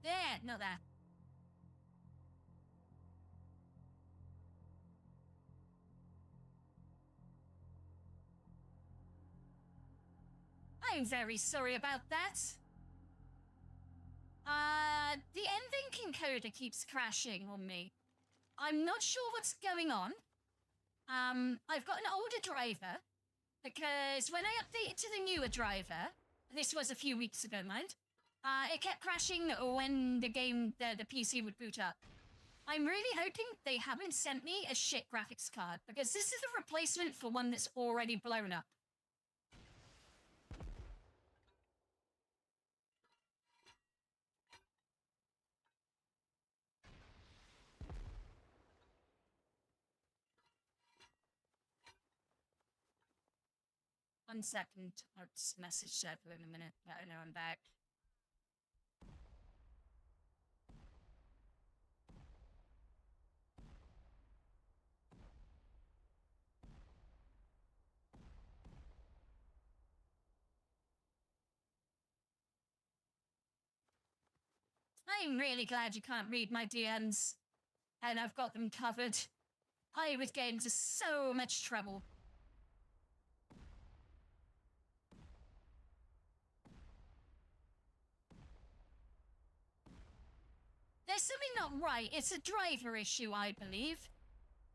Yeah, not that. I'm very sorry about that. The ending encoder keeps crashing on me. I'm not sure what's going on. I've got an older driver because when I updated to the newer driver, this was a few weeks ago, mind, it kept crashing when the PC would boot up. I'm really hoping they haven't sent me a shit graphics card because this is a replacement for one that's already blown up. One second, I'll just message Servo in a minute. I know I'm back. I'm really glad you can't read my DMs, and I've got them covered. I would get into so much trouble. There's something not right. It's a driver issue, I believe.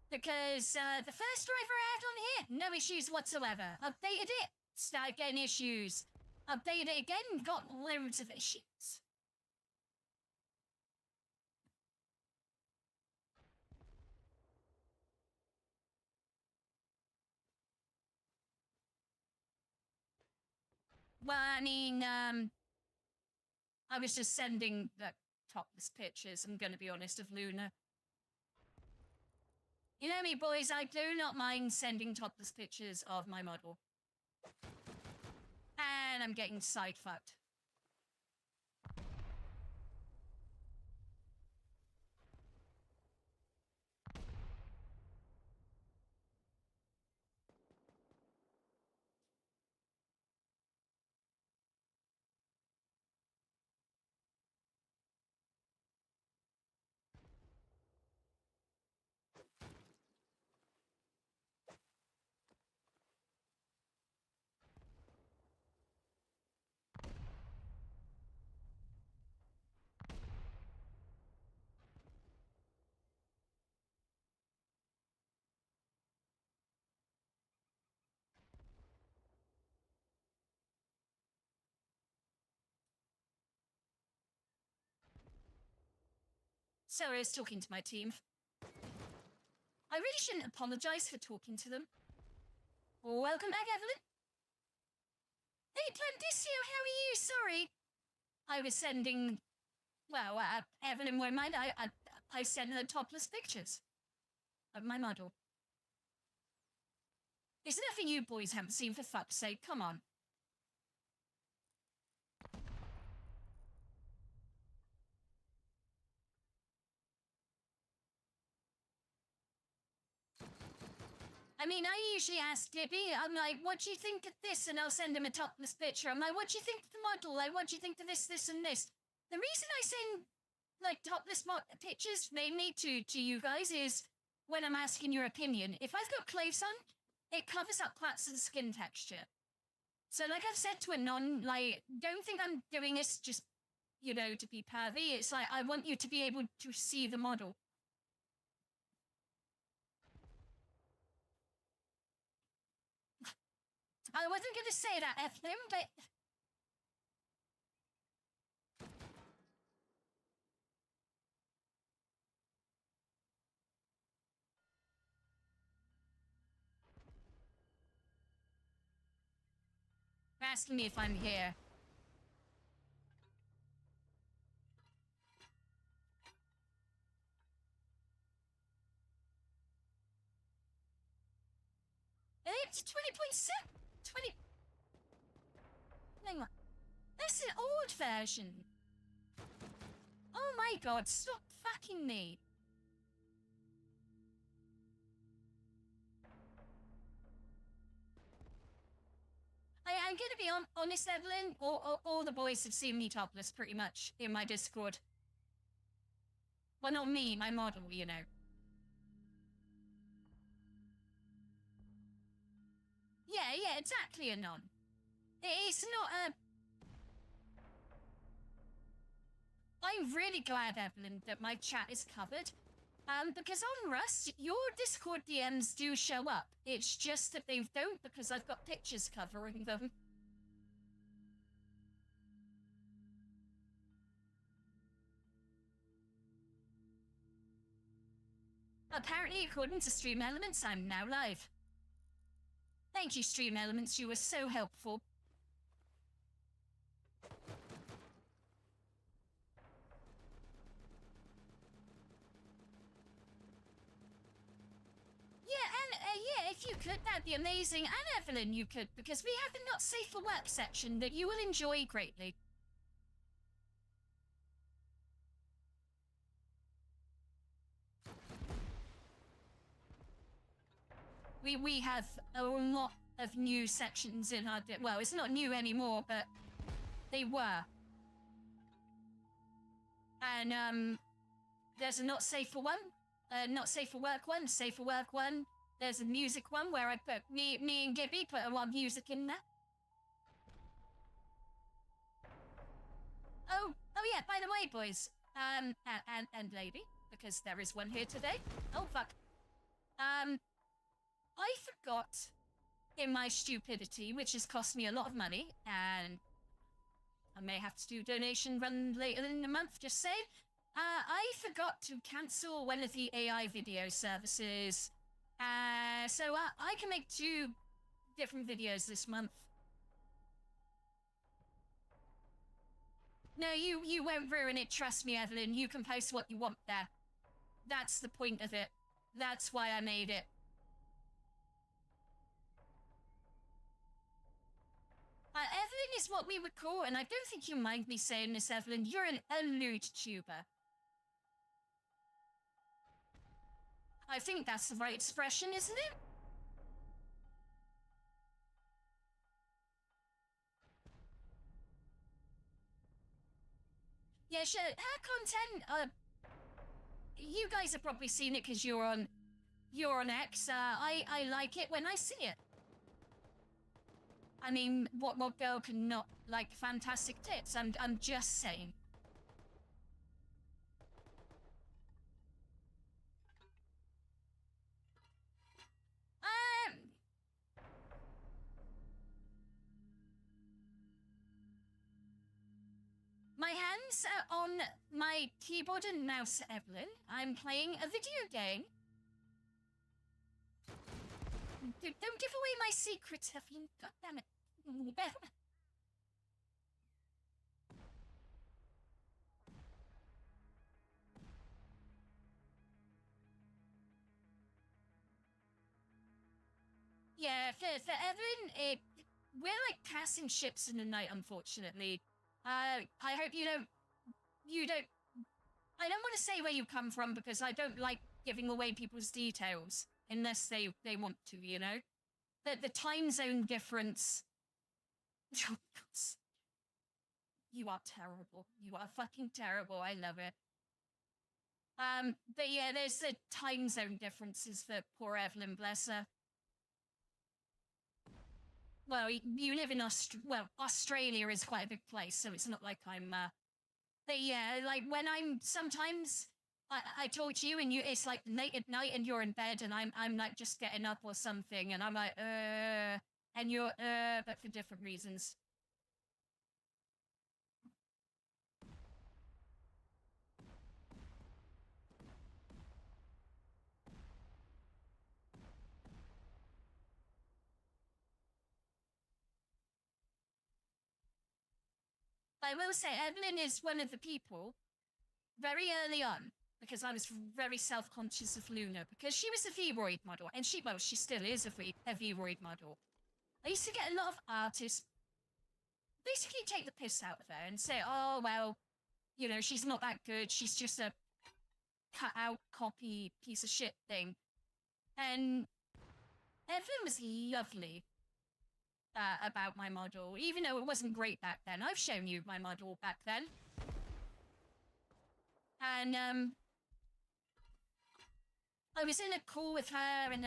Because the first driver I had on here, no issues whatsoever. Updated it, started getting issues. Updated it again, got loads of issues. Well, I mean, I was just sending the topless pictures, I'm gonna be honest, of Luna. You know me, boys, I do not mind sending topless pictures of my model. And I'm getting side-fucked. Sorry, I was talking to my team. I really shouldn't apologize for talking to them. Welcome back, Evelyn. Hey, Plandicio, how are you? Sorry. I was sending... Well, Evelyn won't mind. I sent her topless pictures of my model. There's nothing you boys haven't seen, for fuck's sake. Come on. I mean, I usually ask Gibby, I'm like, what do you think of this? And I'll send him a topless picture. I'm like, what do you think of the model? Like, what do you think of this, this, and this? The reason I send, like, topless pictures mainly to you guys is when I'm asking your opinion. If I've got clothes on, it covers up parts of the skin texture. So, like I've said to Anon, like, don't think I'm doing this just, you know, to be pervy. It's like, I want you to be able to see the model. I wasn't going to say that, Evelyn, but... You're asking me if I'm here. It's 20.7. 20... Hang on. That's an old version. Oh my god, stop fucking me. I'm gonna be honest, Evelyn. All the boys have seen me topless, pretty much, in my Discord. Well, not me, my model, you know. Yeah, exactly, Anon. It's not a... I'm really glad, Evelyn, that my chat is covered. Because on Rust, your Discord DMs do show up. It's just that they don't because I've got pictures covering them. Apparently, according to Stream Elements, I'm now live. Thank you, Stream Elements. You were so helpful. Yeah, if you could, that'd be amazing. And Evelyn, you could, because we have a not safe for work section that you will enjoy greatly. We have a lot of new sections in our... Well, it's not new anymore, but they were. And, there's a not safe for one, not safe for work one, safe for work one. There's a music one where I put me and Gibby put a lot of music in there. Oh yeah, by the way, boys, and lady, because there is one here today. Oh, fuck. I forgot, in my stupidity, which has cost me a lot of money, and I may have to do a donation run later in the month, just saying. I forgot to cancel one of the AI video services. So I can make 2 different videos this month. No, you won't ruin it, trust me, Evelyn. You can post what you want there. That's the point of it. That's why I made it. Evelyn is what we would call, and I don't think you mind me saying this, Evelyn, you're an unhinged-tuber. I think that's the right expression, isn't it? Yeah, sure. Her content, you guys have probably seen it because you're on X. I like it when I see it. I mean, what girl can not like fantastic tits? I'm just saying. My hands are on my keyboard and mouse, Evelyn. I'm playing a video game. Don't give away my secrets, Evelyn. God damn it. Yeah, for Evelyn, we're like passing ships in the night, unfortunately. I hope you don't... I don't want to say where you come from because I don't like giving away people's details unless they want to, you know? The time zone difference... Oh, you are terrible. You are fucking terrible. I love it. But yeah, there's the time zone differences for poor Evelyn, bless her. Well, you live in Australia is quite a big place, so it's not like I'm, but yeah, like when I'm, sometimes I talk to you and it's like late at night and you're in bed and I'm like just getting up or something and I'm like, and you're, but for different reasons. I will say, Evelyn is one of the people, very early on, because I was very self-conscious of Luna, because she was a V-Roid model, and she still is a V-Roid model. I used to get a lot of artists basically take the piss out of her and say, oh, well, you know, she's not that good, she's just a cut-out copy piece of shit thing. And Evelyn was lovely. About my model, even though it wasn't great back then. I've shown you my model back then. And, I was in a call with her and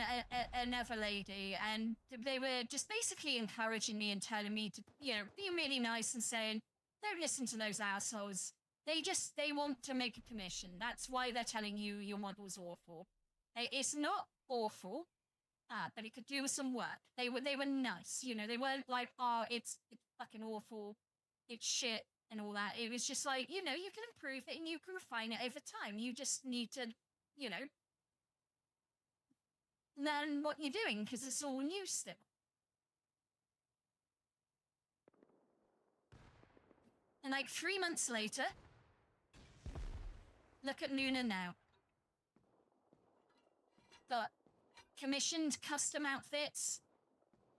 another lady, and they were just basically encouraging me and telling me to, be really nice and saying, don't listen to those assholes. They want to make a commission. That's why they're telling you your model's awful. It's not awful, but it could do with some work. They were nice, they weren't like, oh, it's fucking awful, it's shit and all that. It was just like, you can improve it and you can refine it over time. You just need to, learn what you're doing because it's all new still. And like 3 months later, look at Luna now. Got commissioned custom outfits.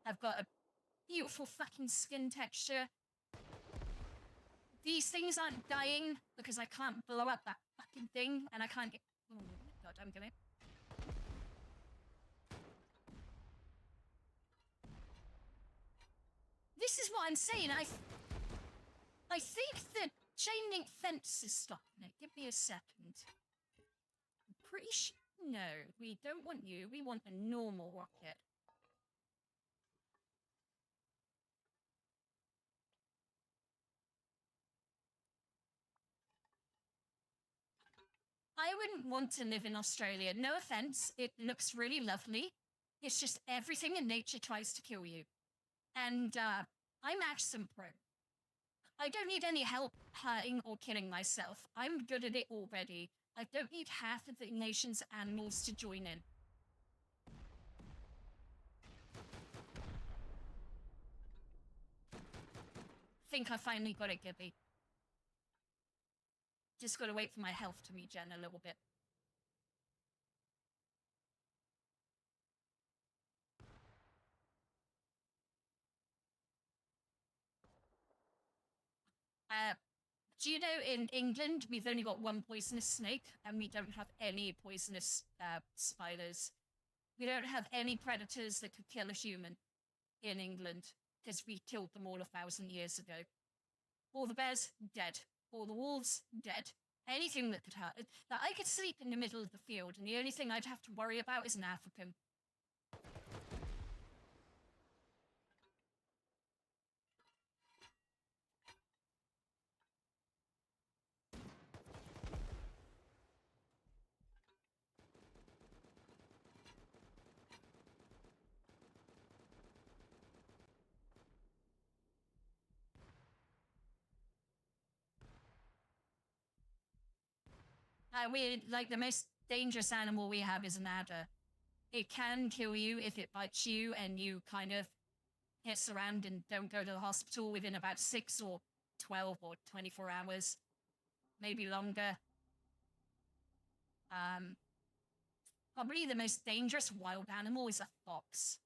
I've got a beautiful fucking skin texture. These things aren't dying because I can't blow up that fucking thing and I can't get... Oh, God, I'm gonna... This is what I'm saying. I think the chain link fence is stopping it. Give me a second. I'm pretty sure... No, we don't want you. We want a normal rocket. I wouldn't want to live in Australia. No offense. It looks really lovely. It's just everything in nature tries to kill you. And I'm Accent Pro. I don't need any help hurting or killing myself. I'm good at it already. I don't need half of the nation's animals to join in. Think I finally got it, Gibby. Just gotta wait for my health to regen a little bit. Do you know in England we've only got one poisonous snake and we don't have any poisonous spiders. We don't have any predators that could kill a human in England because we killed them all 1,000 years ago. All the bears, dead. All the wolves, dead. Anything that could hurt. That I could sleep in the middle of the field and the only thing I'd have to worry about is an African. Like the most dangerous animal we have is an adder. It can kill you if it bites you and you kind of hiss around and don't go to the hospital within about 6 or 12 or 24 hours, maybe longer. Probably the most dangerous wild animal is a fox.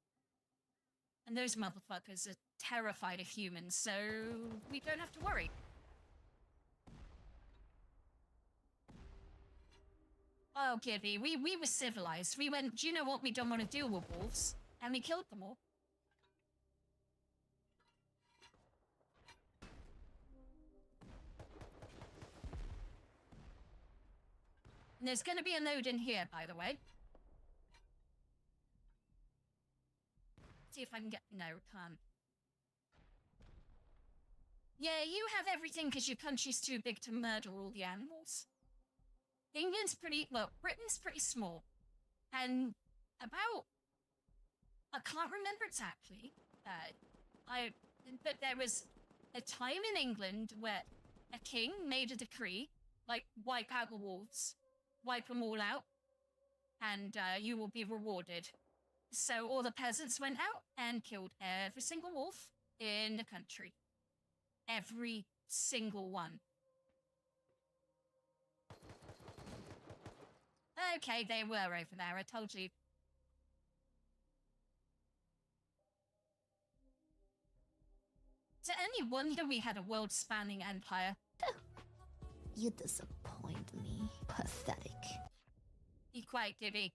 And those motherfuckers are terrified of humans, so we don't have to worry. Oh, Gibby, we were civilized. We went, do you know what? We don't want to deal with wolves. And we killed them all. And there's going to be a node in here, by the way. See if I can get... No, can't. Yeah, you have everything because your country's too big to murder all the animals. England's pretty... Well, Britain's pretty small. And about... I can't remember exactly. But there was a time in England where a king made a decree, like, wipe out the wolves. Wipe them all out. And you will be rewarded. So all the peasants went out and killed every single wolf in the country. Every single one. Okay, they were over there, I told you. Is it any wonder we had a world-spanning empire? You disappoint me. Pathetic. Be quiet, Gibby.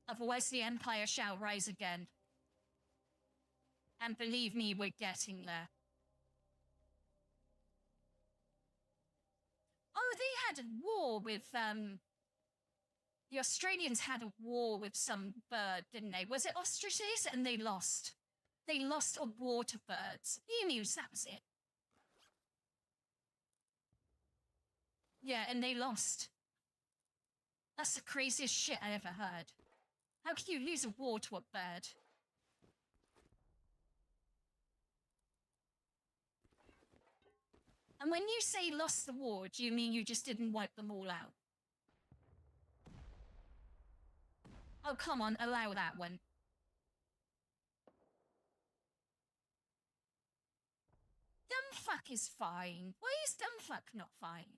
Otherwise the empire shall rise again. And believe me, we're getting there. Oh, they had a war with, The Australians had a war with some bird, didn't they? Was it ostriches? And they lost. They lost a war to birds. Emus, that was it. Yeah, and they lost. That's the craziest shit I ever heard. How can you lose a war to a bird? And when you say lost the war, do you mean you just didn't wipe them all out? Oh, come on, allow that one. Dumbfuck is fine. Why is dumbfuck not fine?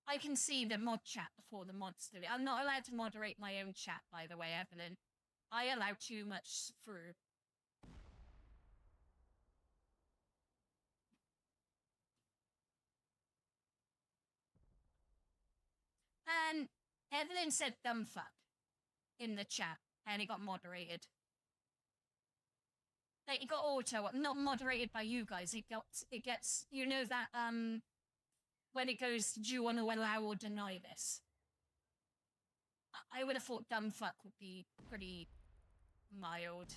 I can see the mod chat before the mods do it. I'm not allowed to moderate my own chat, by the way, Evelyn. I allow too much through. And Evelyn said dumbfuck in the chat, and it got moderated. Like, it got auto, not moderated by you guys. It gets, you know that, when it goes, do you want to allow or deny this? I would have thought dumbfuck would be pretty mild.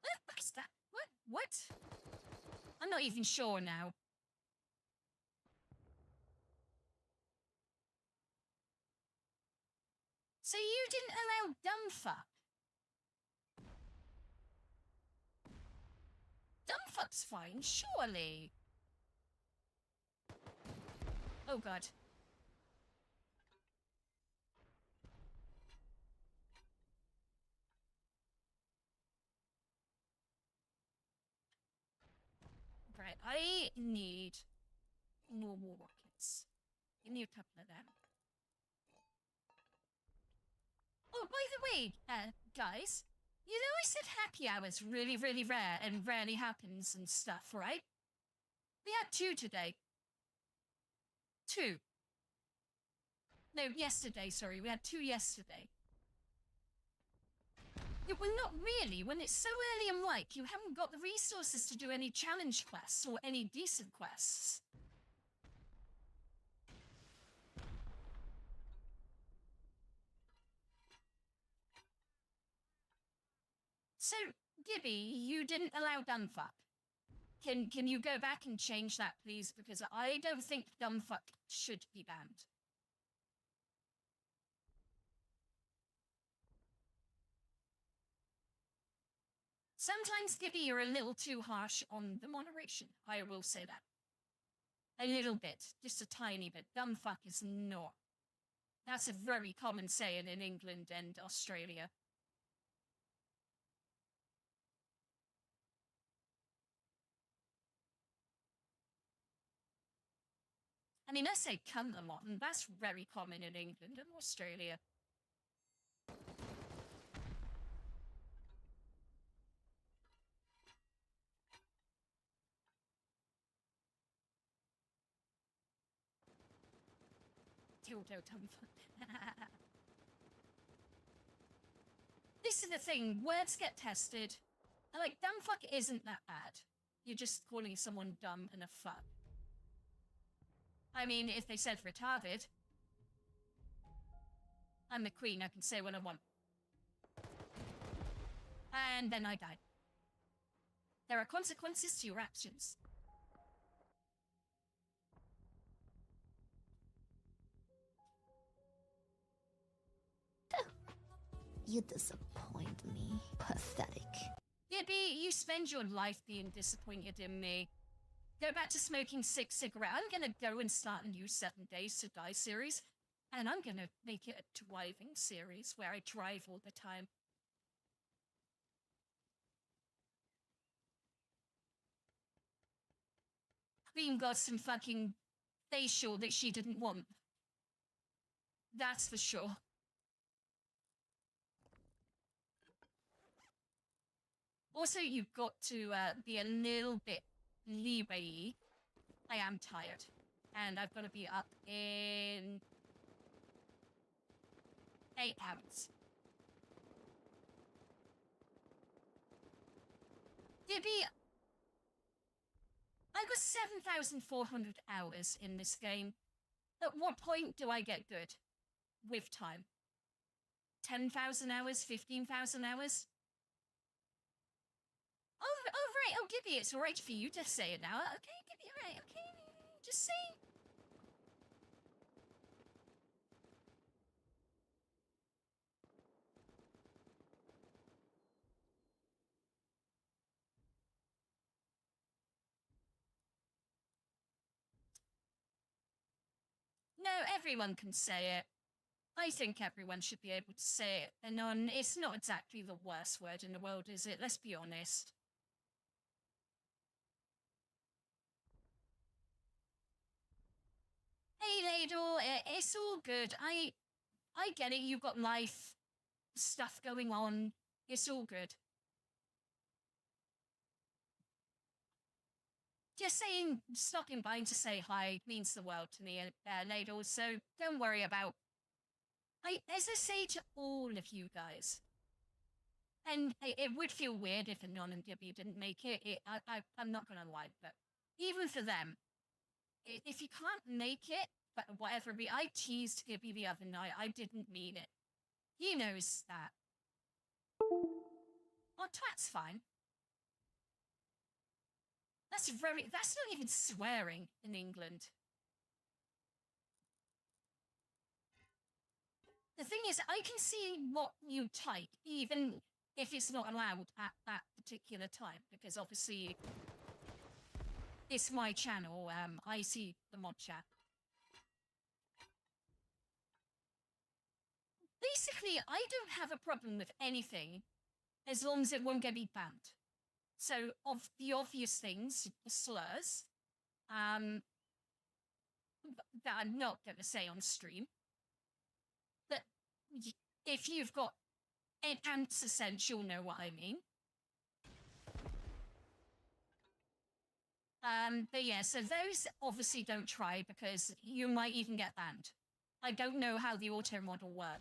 What is that? What? I'm not even sure now. So you didn't allow dumbfuck? Dumbfuck's fine, surely. Oh god. Right, I need more war rockets. Give me a couple of them. Oh, by the way, guys, you know I said happy hour's really, really rare and rarely happens and stuff, right? We had 2 today. 2. No, yesterday, sorry. We had 2 yesterday. Yeah, well, not really. When it's so early and like, you haven't got the resources to do any challenge quests or any decent quests. So, Gibby, you didn't allow dumbfuck. Can you go back and change that, please? Because I don't think dumbfuck should be banned. Sometimes, Gibby, you're a little too harsh on the moderation. I will say that. A little bit. Just a tiny bit. Dumbfuck is not. That's a very common saying in England and Australia. I mean, I say cunt a lot, and that's very common in England and Australia. Dildo dumbfuck. This is the thing, words get tested. And like, dumbfuck isn't that bad. You're just calling someone dumb and a fuck. I mean, if they said retarded, I'm the queen, I can say what I want. And then I died. There are consequences to your actions. You disappoint me. Pathetic. Gibby, you spend your life being disappointed in me. Go back to smoking 6 cigarettes. I'm gonna go and start a new 7 Days to Die series. And I'm gonna make it a driving series where I drive all the time. Queen got some fucking facial that she didn't want. That's for sure. Also, you've got to be a little bit leeway. I am tired. And I've got to be up in 8 hours. Gibby, I got 7,400 hours in this game. At what point do I get good? With time. 10,000 hours? 15,000 hours? Oh, right. Oh, Gibby, it's alright for you to say it now. Okay, Gibby, alright, okay. Just saying. No, everyone can say it. I think everyone should be able to say it. And it's not exactly the worst word in the world, is it? Let's be honest. Hey, Ladle, it's all good. I get it. You've got life stuff going on. It's all good. Just saying, stopping by to say hi means the world to me, Ladle, so don't worry about... As I say to all of you guys, and it would feel weird if Anon and Gibby didn't make it, I'm not gonna lie, but even for them, if you can't make it, but whatever, I teased Gibby the other night, I didn't mean it. He knows that. Oh, twat's fine. That's not even swearing in England. The thing is, I can see what you type, even if it's not allowed at that particular time, because obviously it's my channel, I see the mod chat. Basically, I don't have a problem with anything as long as it won't get me banned. So, of the obvious things, the slurs, that I'm not going to say on stream, that if you've got an answer sense, you'll know what I mean. But yeah, so those obviously don't try because you might even get banned. I don't know how the auto mod will work.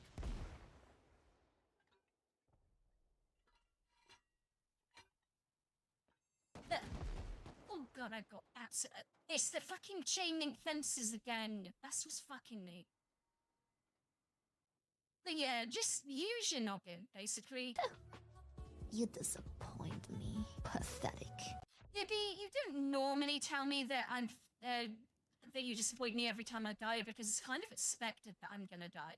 Oh god, I've got it's the fucking chain link fences again. That's what's fucking me. But yeah, just use your noggin, basically. You disappoint me. Pathetic. Gibby, you don't normally tell me that I'm that you disappoint me every time I die because it's kind of expected that I'm gonna die.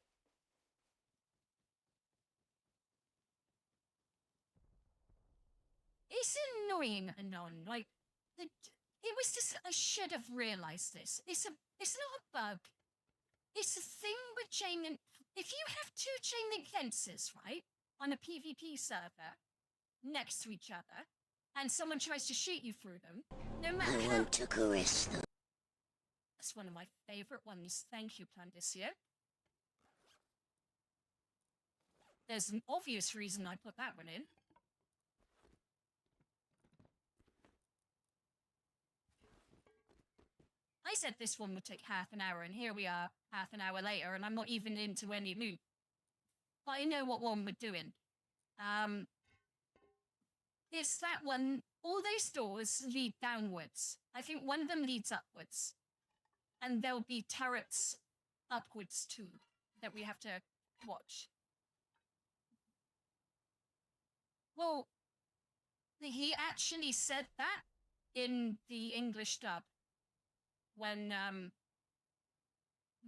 It's annoying, Anon. Like, it was just, I should have realized this. It's not a bug. It's a thing with chain link. If you have two chain link fences, right, on a PvP server, next to each other, and someone tries to shoot you through them, no matter how... I want to caress them. That's one of my favorite ones. Thank you, Plandicio. There's an obvious reason I put that one in. I said this one would take half an hour, and here we are, half an hour later, and I'm not even into any loot. But I know what one we're doing. It's that one, all those doors lead downwards. I think one of them leads upwards. And there'll be turrets upwards too, that we have to watch. Well, he actually said that in the English dub. When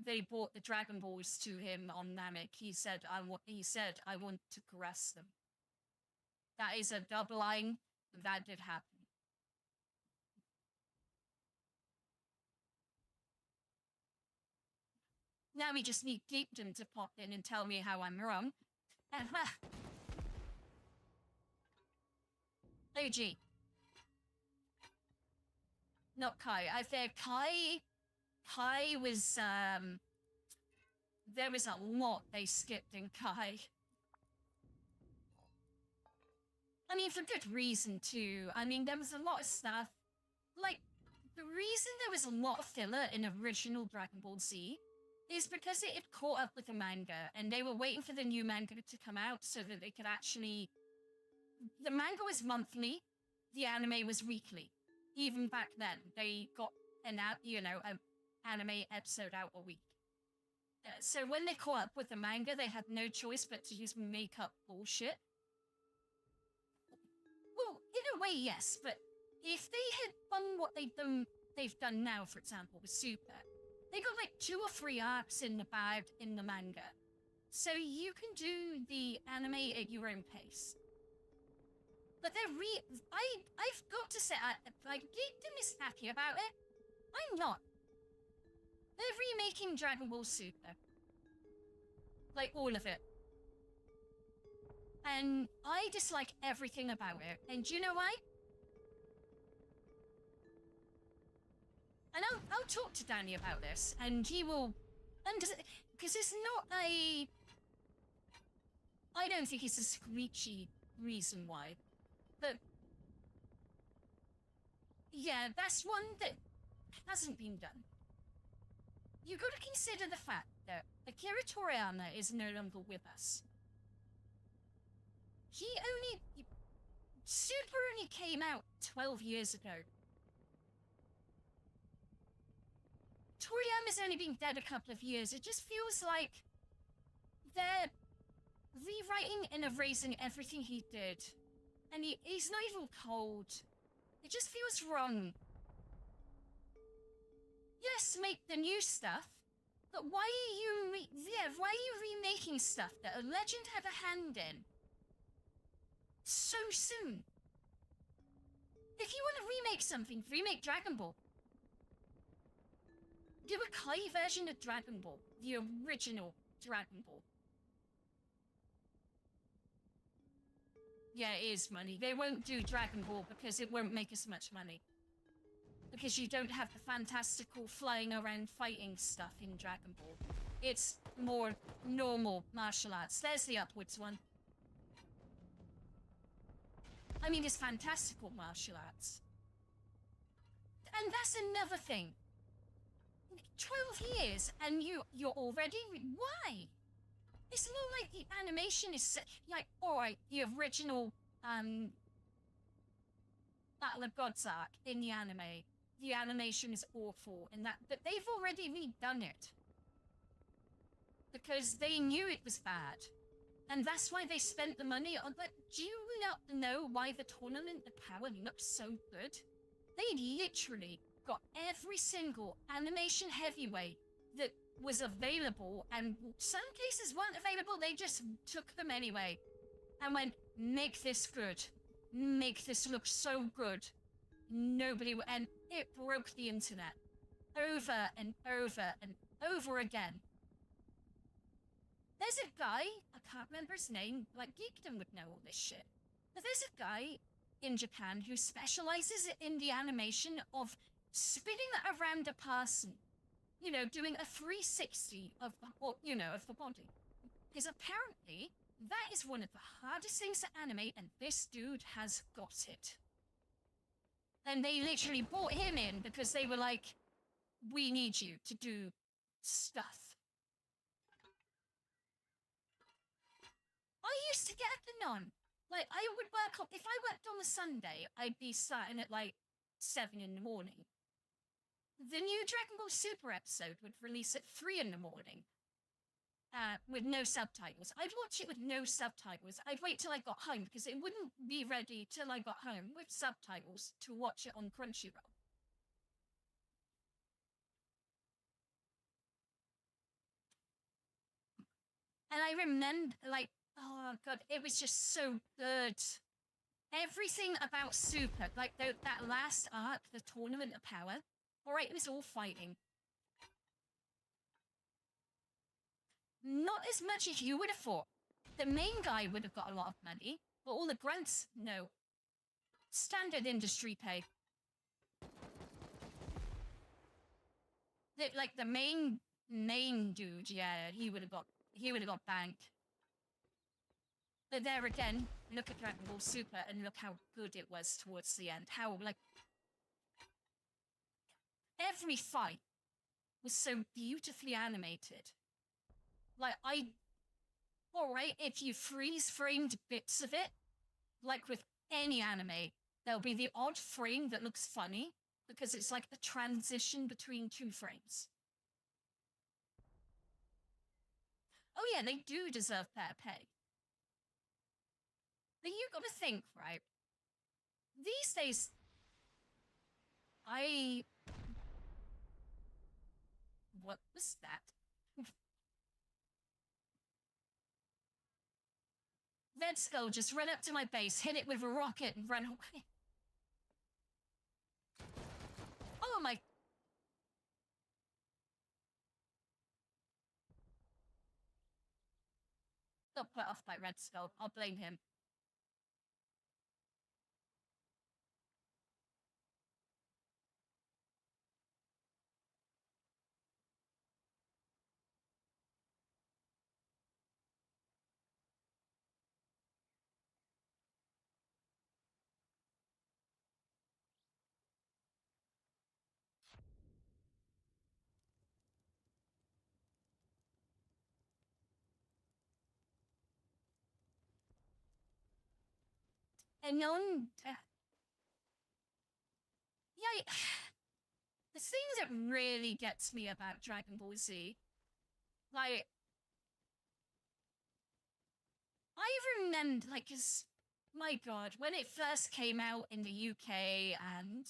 they brought the Dragon Balls to him on Namek, he said, I want to caress them. That is a dub line. That did happen. Now we just need Geekdom to pop in and tell me how I'm wrong. OG. Not Kai. I think Kai was, there was a lot they skipped in Kai. I mean, for good reason, too. I mean, there was a lot of stuff. Like, the reason there was a lot of filler in original Dragon Ball Z is because it had caught up with the manga, and they were waiting for the new manga to come out so that they could actually... The manga was monthly, the anime was weekly. even back then, they got an anime episode out a week. So when they caught up with the manga, they had no choice but to just make up bullshit. Well, in a way, yes, but if they had done what they've done now, for example, with Super, they got like 2 or 3 arcs in the bag in the manga. So you can do the anime at your own pace. But I've got to say, GameName is happy about it. I'm not. They're remaking Dragon Ball Super. Like, all of it. And I dislike everything about it. And do you know why? And I'll talk to Danny about this, and he will... Because it's not a... I don't think it's a screechy reason why. But... yeah, that's one that hasn't been done. You've got to consider the fact that Akira Toriyama is no longer with us. Super only came out 12 years ago. Toriyama's only been dead a couple of years. It just feels like they're rewriting and erasing everything he did. And he's not even cold. It just feels wrong. Yes, make the new stuff, but why are you remaking stuff that a legend had a hand in so soon? If you want to remake something, remake Dragon Ball. Do a Kai version of Dragon Ball, the original Dragon Ball. Yeah, it is money. They won't do Dragon Ball because it won't make as much money. Because you don't have the fantastical flying around fighting stuff in Dragon Ball. It's more normal martial arts. There's the upwards one. I mean, it's fantastical martial arts. And that's another thing. 12 years and you're already... Why? It's not like the animation is... like, alright, the original Battle of Gods arc in the anime. The animation is awful and that, but they've already redone it. Because they knew it was bad. And that's why they spent the money on... But do you not know why the Tournament of Power looks so good? They literally got every single animation heavyweight that was available, and some cases weren't available, they just took them anyway. And went, make this good. Make this look so good. Nobody... And it broke the internet. Over and over and over again. There's a guy, I can't remember his name, like Geekdom would know all this shit. But there's a guy in Japan who specializes in the animation of spinning around a person. You know, doing a 360 of the, of the body. Because apparently, that is one of the hardest things to animate, and this dude has got it. And they literally brought him in because they were like, we need you to do stuff. I used to get up and on. Like, I would work up, if I worked on a Sunday, I'd be starting at like 7 in the morning. The new Dragon Ball Super episode would release at 3 in the morning. With no subtitles. I'd watch it with no subtitles. I'd wait till I got home because it wouldn't be ready till I got home with subtitles to watch it on Crunchyroll. And I remember, like, oh god, it was just so good. Everything about Super, like that last arc, the Tournament of Power, alright, it was all fighting. Not as much as you would have thought. The main guy would have got a lot of money, but all the grunts, no. Standard industry pay. Like the main dude, yeah, he would have got banked. But there again, look at Dragon Ball Super and look how good it was towards the end. How, like, every fight was so beautifully animated. Like, alright, if you freeze-framed bits of it, like with any anime, there'll be the odd frame that looks funny because it's like the transition between two frames. Oh yeah, they do deserve fair pay. But you gotta think, right? These days, what was that? Red Skull just ran up to my base, hit it with a rocket, and ran away. Oh my... Got put off by Red Skull. I'll blame him. And on... yeah, the thing that really gets me about Dragon Ball Z, like... I remember, like, cause, my god, when it first came out in the UK and,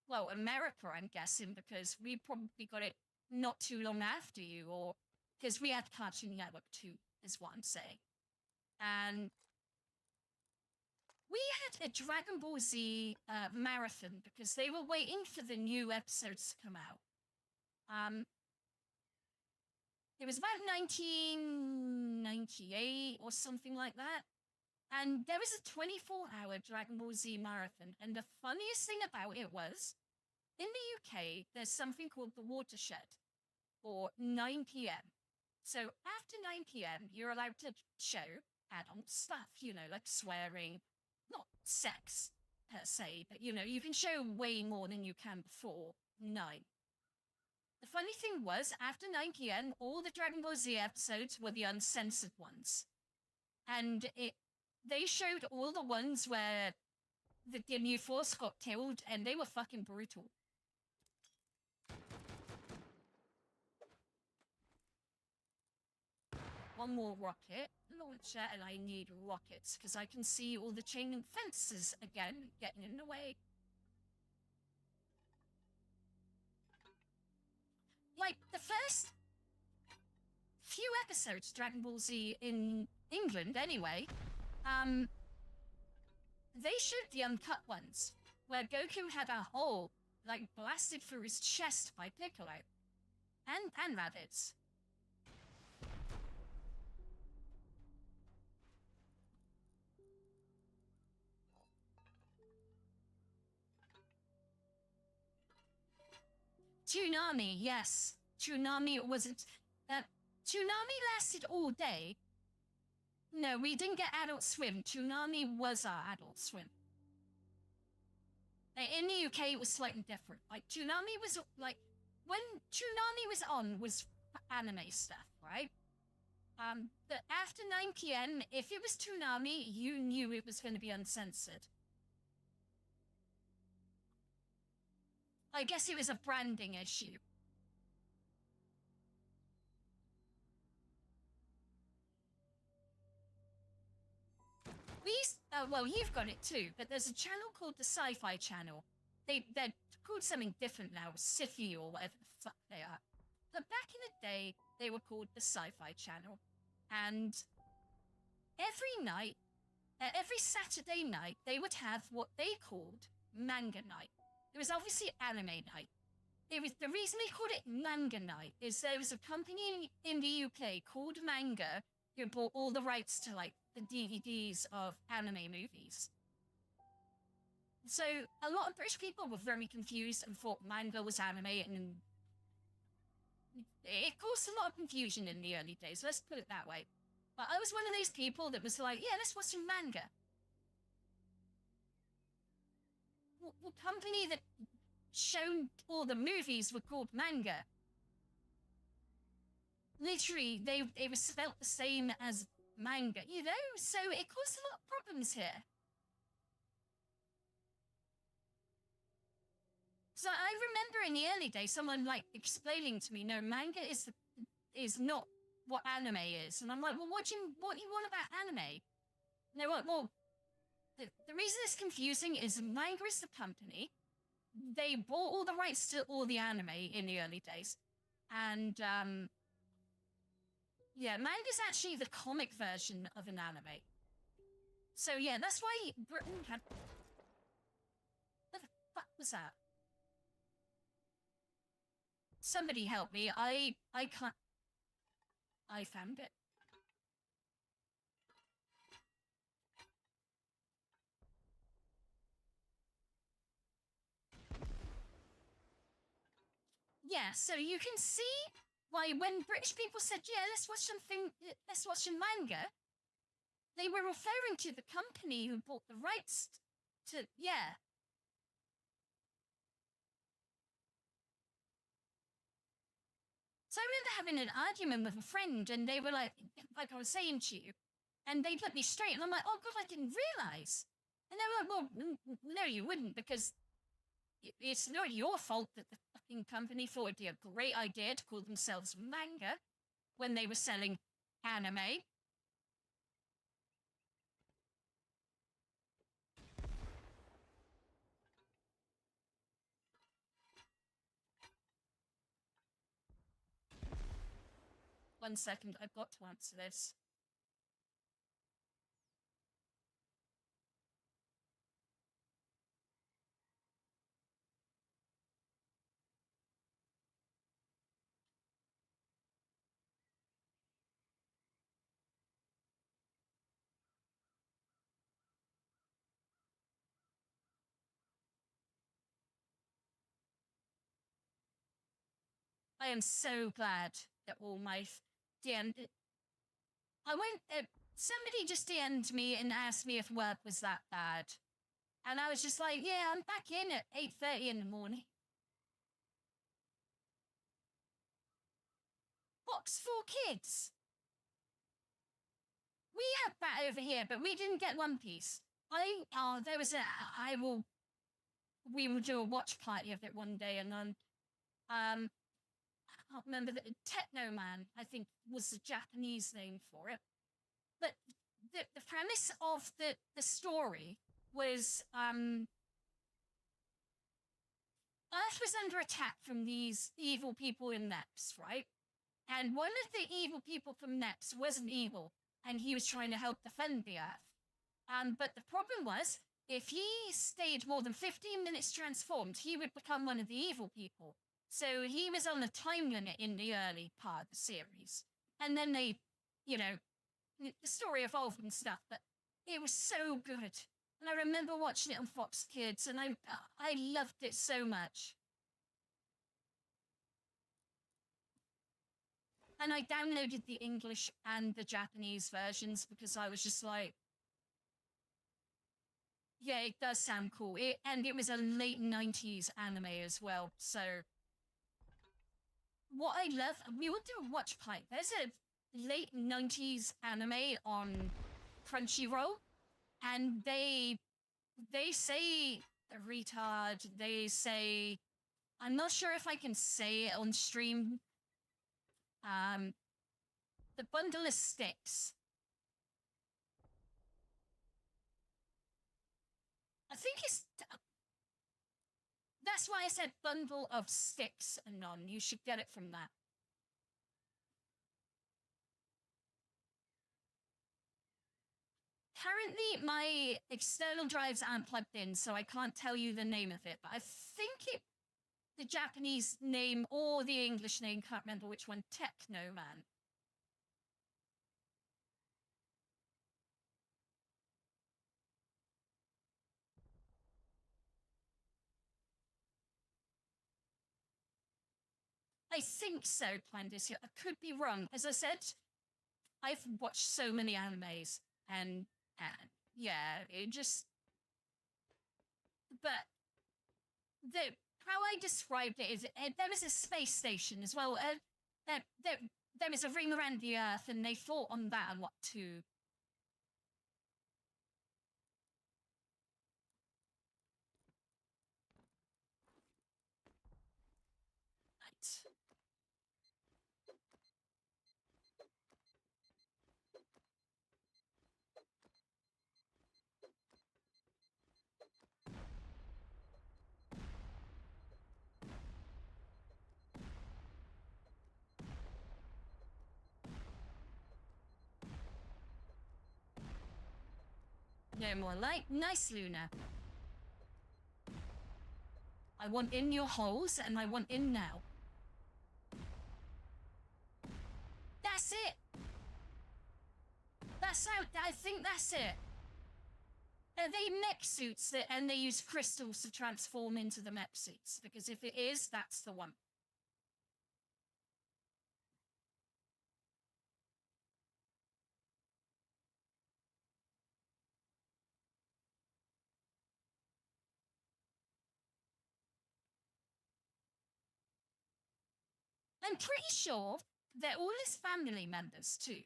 well, America, I'm guessing, because we probably got it not too long after you, or, because we had Cartoon Network too, is what I'm saying. And we had a Dragon Ball Z marathon because they were waiting for the new episodes to come out. It was about 1998 or something like that. And there was a 24-hour Dragon Ball Z marathon. And the funniest thing about it was, in the UK, there's something called the watershed for 9 p.m. So after 9 p.m., you're allowed to show adult stuff, you know, like swearing, not sex per se, but, you know, you can show way more than you can before 9. The funny thing was, after 9 p.m., all the Dragon Ball Z episodes were the uncensored ones. And they showed all the ones where the new force got killed, and they were fucking brutal. One more rocket launcher, and I need rockets, because I can see all the chain link fences again getting in the way. Like, the first few episodes, Dragon Ball Z in England anyway, they showed the uncut ones, where Goku had a hole, like, blasted through his chest by Piccolo. And Raditz. Tsunami, yes. Tsunami wasn't... Tsunami lasted all day. No, we didn't get Adult Swim. Tsunami was our Adult Swim. In the UK, it was slightly different. Like, Tsunami was, like... When Tsunami was on, was anime stuff, right? But after 9 p.m., if it was Tsunami, you knew it was going to be uncensored. I guess it was a branding issue. Well, you've got it too, but there's a channel called the Sci-Fi Channel. They're called something different now, Sci-Fi or whatever the fuck they are. But back in the day, they were called the Sci-Fi Channel. And every night, every Saturday night, they would have what they called Manga Night. It was obviously anime night. The reason they called it Manga Night is there was a company in the UK called Manga who bought all the rights to, like, the DVDs of anime movies. So a lot of British people were very confused and thought manga was anime, and it caused a lot of confusion in the early days, let's put it that way. But I was one of those people that was like, yeah, let's watch some manga. The company that showed all the movies were called Manga. Literally, they were spelt the same as manga, you know? So it caused a lot of problems here. So I remember in the early days, someone like explaining to me, no, manga is not what anime is. And I'm like, well, what do you want about anime? And they were like, well, the reason it's confusing is manga is the company. They bought all the rights to all the anime in the early days. And, yeah, manga's actually the comic version of an anime. So, yeah, that's why Britain had... What the fuck was that? Somebody help me. I can't... I found it. Yeah, so you can see why when British people said, yeah, let's watch some manga, they were referring to the company who bought the rights to, yeah. So I remember having an argument with a friend, and they were like I was saying to you, and they put me straight, and I'm like, oh God, I didn't realise. And they were like, well, no, you wouldn't, because it's not your fault that the fucking company thought it'd be a great idea to call themselves manga when they were selling anime. One second, I've got to answer this. I am so glad that all my DM'd. Somebody just DM'd me and asked me if work was that bad. And I was just like, yeah, I'm back in at 8:30 in the morning. Box for kids. We have that over here, but we didn't get One Piece. We will do a watch party of it one day, and then, I can't remember, the Techno Man, I think, was the Japanese name for it. But the premise of the story was, Earth was under attack from these evil people in NEPS, right? And one of the evil people from NEPS wasn't evil, and he was trying to help defend the Earth. But the problem was, if he stayed more than 15 minutes transformed, he would become one of the evil people. So he was on a time limit in the early part of the series. And then they, the story evolved and stuff, but it was so good. And I remember watching it on Fox Kids, and I loved it so much. And I downloaded the English and the Japanese versions because I was just like, yeah, it does sound cool. And it was a late 90s anime as well. So what I love, we will do a watch party. There's a late 90s anime on Crunchyroll, and they say retard. They say, I'm not sure if I can say it on stream. The bundle of sticks. I think that's why I said bundle of sticks, Anon. You should get it from that. Currently, my external drives aren't plugged in, so I can't tell you the name of it, but I think the Japanese name or the English name, can't remember which one, Techno Man. I think so, Candice. I could be wrong. As I said, I've watched so many animes, and yeah, it just... But how I described it is, there was a space station as well. There was a ring around the Earth, and they fought on that and what too. No more light. Nice, Luna. I want in your holes, and I want in now. That's it. That's out. I think that's it. Are they mech suits and they use crystals to transform into the mech suits? Because if it is, that's the one. I'm pretty sure they're all his family members too.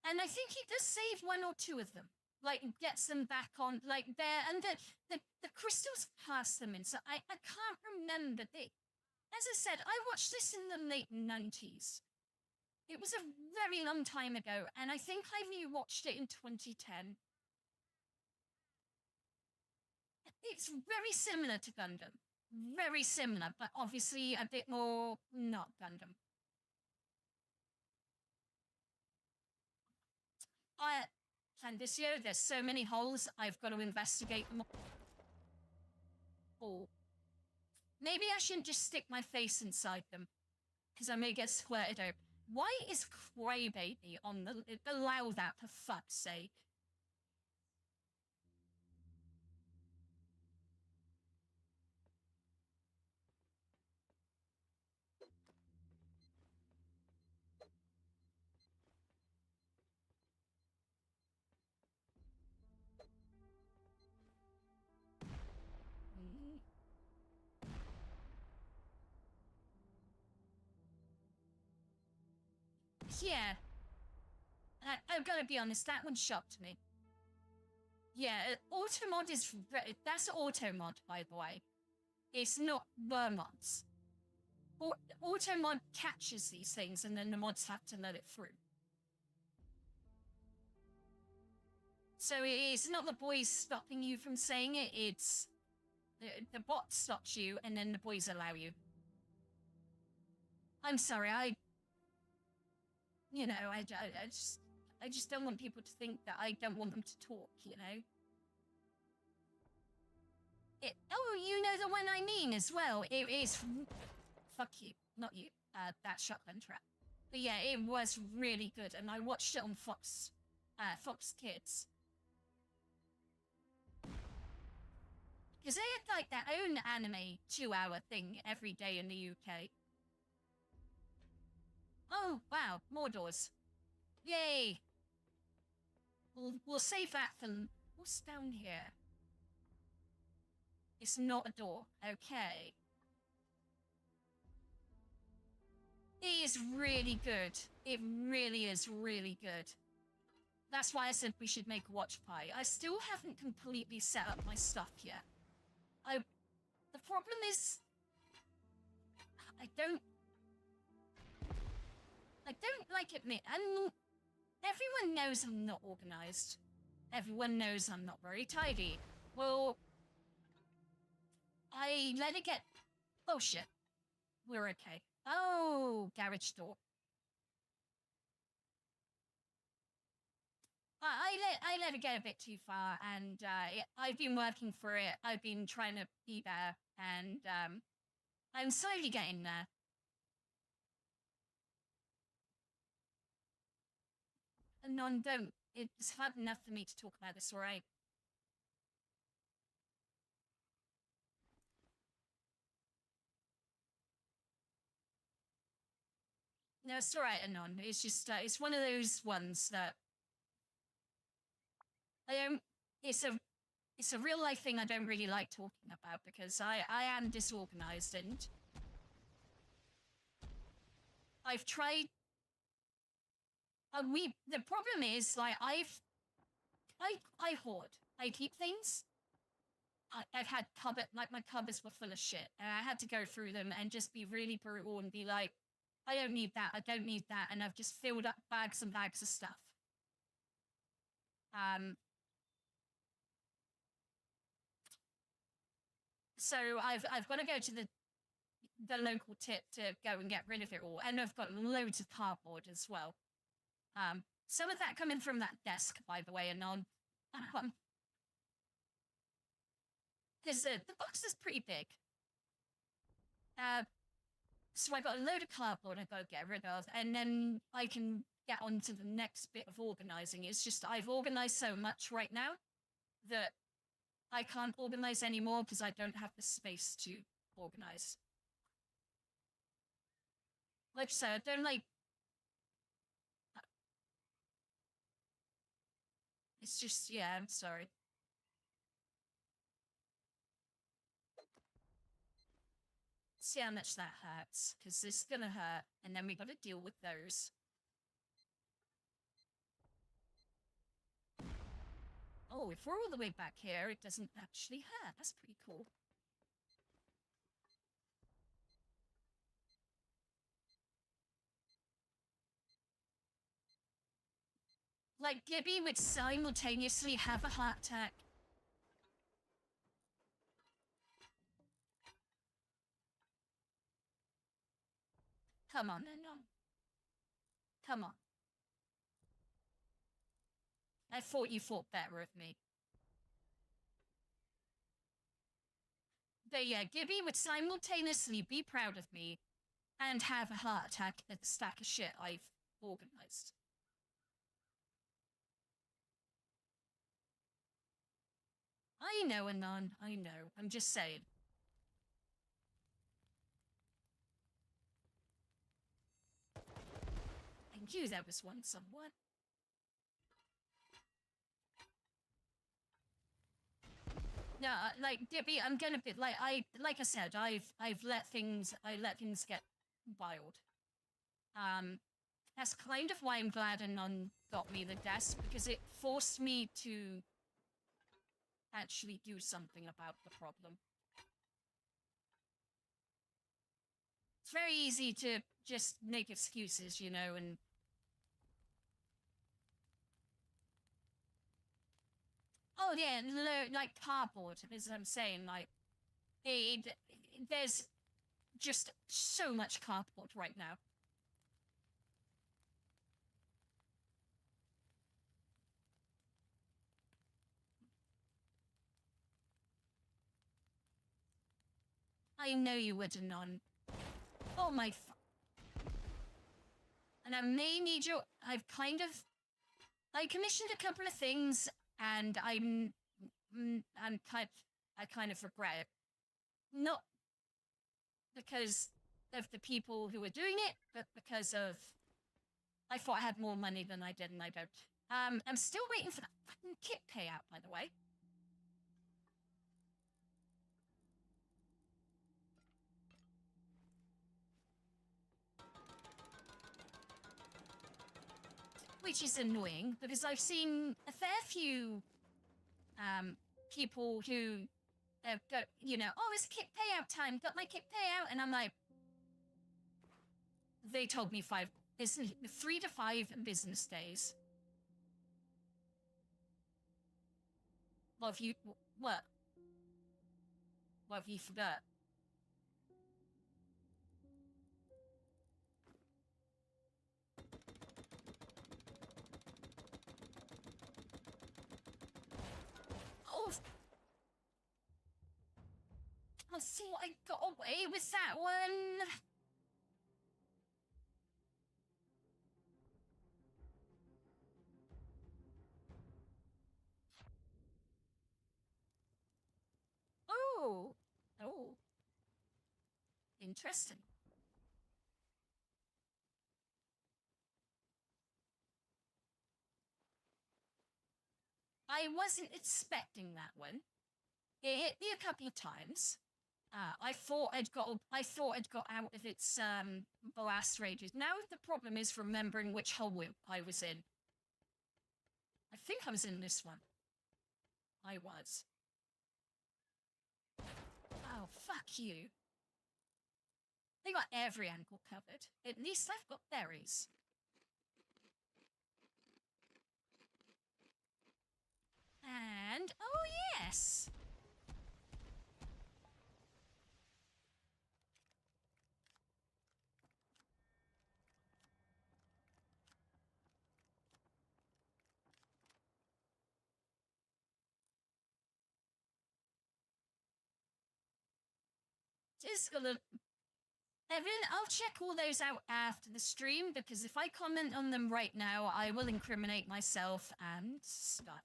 And I think he does save one or two of them. Like, gets them back on, like, there, and the crystals pass them in. So I can't remember. As I said, I watched this in the late 90s. It was a very long time ago, and I think I rewatched it in 2010. It's very similar to Gundam. Very similar, but obviously a bit more not Gundam. Plandicio, there's so many holes, I've got to investigate them all. Maybe I shouldn't just stick my face inside them, because I may get squirted out. Why is Crybaby on the... Allow that, for fuck's sake. Yeah. I've got to be honest, that one shocked me. Yeah, Automod is... That's Automod, by the way. It's not the mods. Automod catches these things, and then the mods have to let it through. So it's not the boys stopping you from saying it, it's... The bot stops you, and then the boys allow you. I'm sorry, you know, I just don't want people to think that I don't want them to talk, you know? Oh, you know the one I mean as well. It is... Fuck you. Not you. That shotgun trap. But yeah, it was really good, and I watched it on Fox Kids. Because they had, like, their own anime 2-hour thing every day in the UK. Oh, wow, more doors. Yay! We'll save that for... What's down here? It's not a door. Okay. It is really good. It really is really good. That's why I said we should make a watch party. I still haven't completely set up my stuff yet. The problem is... I don't like admit, and everyone knows I'm not organized. Everyone knows I'm not very tidy. Well, I let it get... Oh shit. We're okay. Oh, garage door. I let it get a bit too far, and I've been working for it. I've been trying to be there, and I'm slowly getting there. Non, don't. It's hard enough for me to talk about this, alright? No, it's alright, Anon. It's just, it's one of those ones that... It's a real life thing I don't really like talking about, because I am disorganized, and... I've tried... The problem is, like, I hoard. I keep things. I've had my cupboards were full of shit, and I had to go through them and just be really brutal and be like, I don't need that, I don't need that, and I've just filled up bags and bags of stuff. So I've got to go to the local tip to go and get rid of it all, and I've got loads of cardboard as well. Some of that coming from that desk, by the way, and on. Because the box is pretty big. So I got a load of cardboard I gotta get rid of, and then I can get on to the next bit of organizing. It's just I've organized so much right now that I can't organize anymore because I don't have the space to organize. Like I said, I don't like... It's just, yeah, I'm sorry. See how much that hurts, because this is gonna hurt, and then we gotta deal with those. Oh, if we're all the way back here, it doesn't actually hurt. That's pretty cool. Like, Gibby would simultaneously have a heart attack. Come on, Anon. Come on. I thought you thought better of me. But yeah, Gibby would simultaneously be proud of me and have a heart attack at the stack of shit I've organized. I know, Anon, I know. I'm just saying. I knew there was one somewhere. No, like Dippy, I'm gonna be like I said, I've let things get wild. That's kind of why I'm glad Anon got me the desk, because it forced me to actually do something about the problem. It's very easy to just make excuses, you know, and oh yeah, like cardboard, as I'm saying, like there's just so much cardboard right now. I know you would, Anon. Oh my and I may need your... I commissioned a couple of things, and I kind of regret it. Not because of the people who were doing it, but because of... I thought I had more money than I did, and I don't. I'm still waiting for that fucking kit payout, by the way. Which is annoying, because I've seen a fair few people who go, you know, oh, it's kit payout time, got my kit payout, and I'm like, they told me 3 to 5 business days. What have you, what? What have you forgot? Oh, I see what I got away with that one. Oh, oh, interesting. I wasn't expecting that one. It hit me a couple of times. I thought I'd got out of its blast rages. Now the problem is remembering which hole I was in. I think I was in this one. I was. Oh, fuck you. They got every angle covered. At least I've got berries. And, oh yes! Just gonna... Evan, I'll check all those out after the stream, because if I comment on them right now, I will incriminate myself and stuff.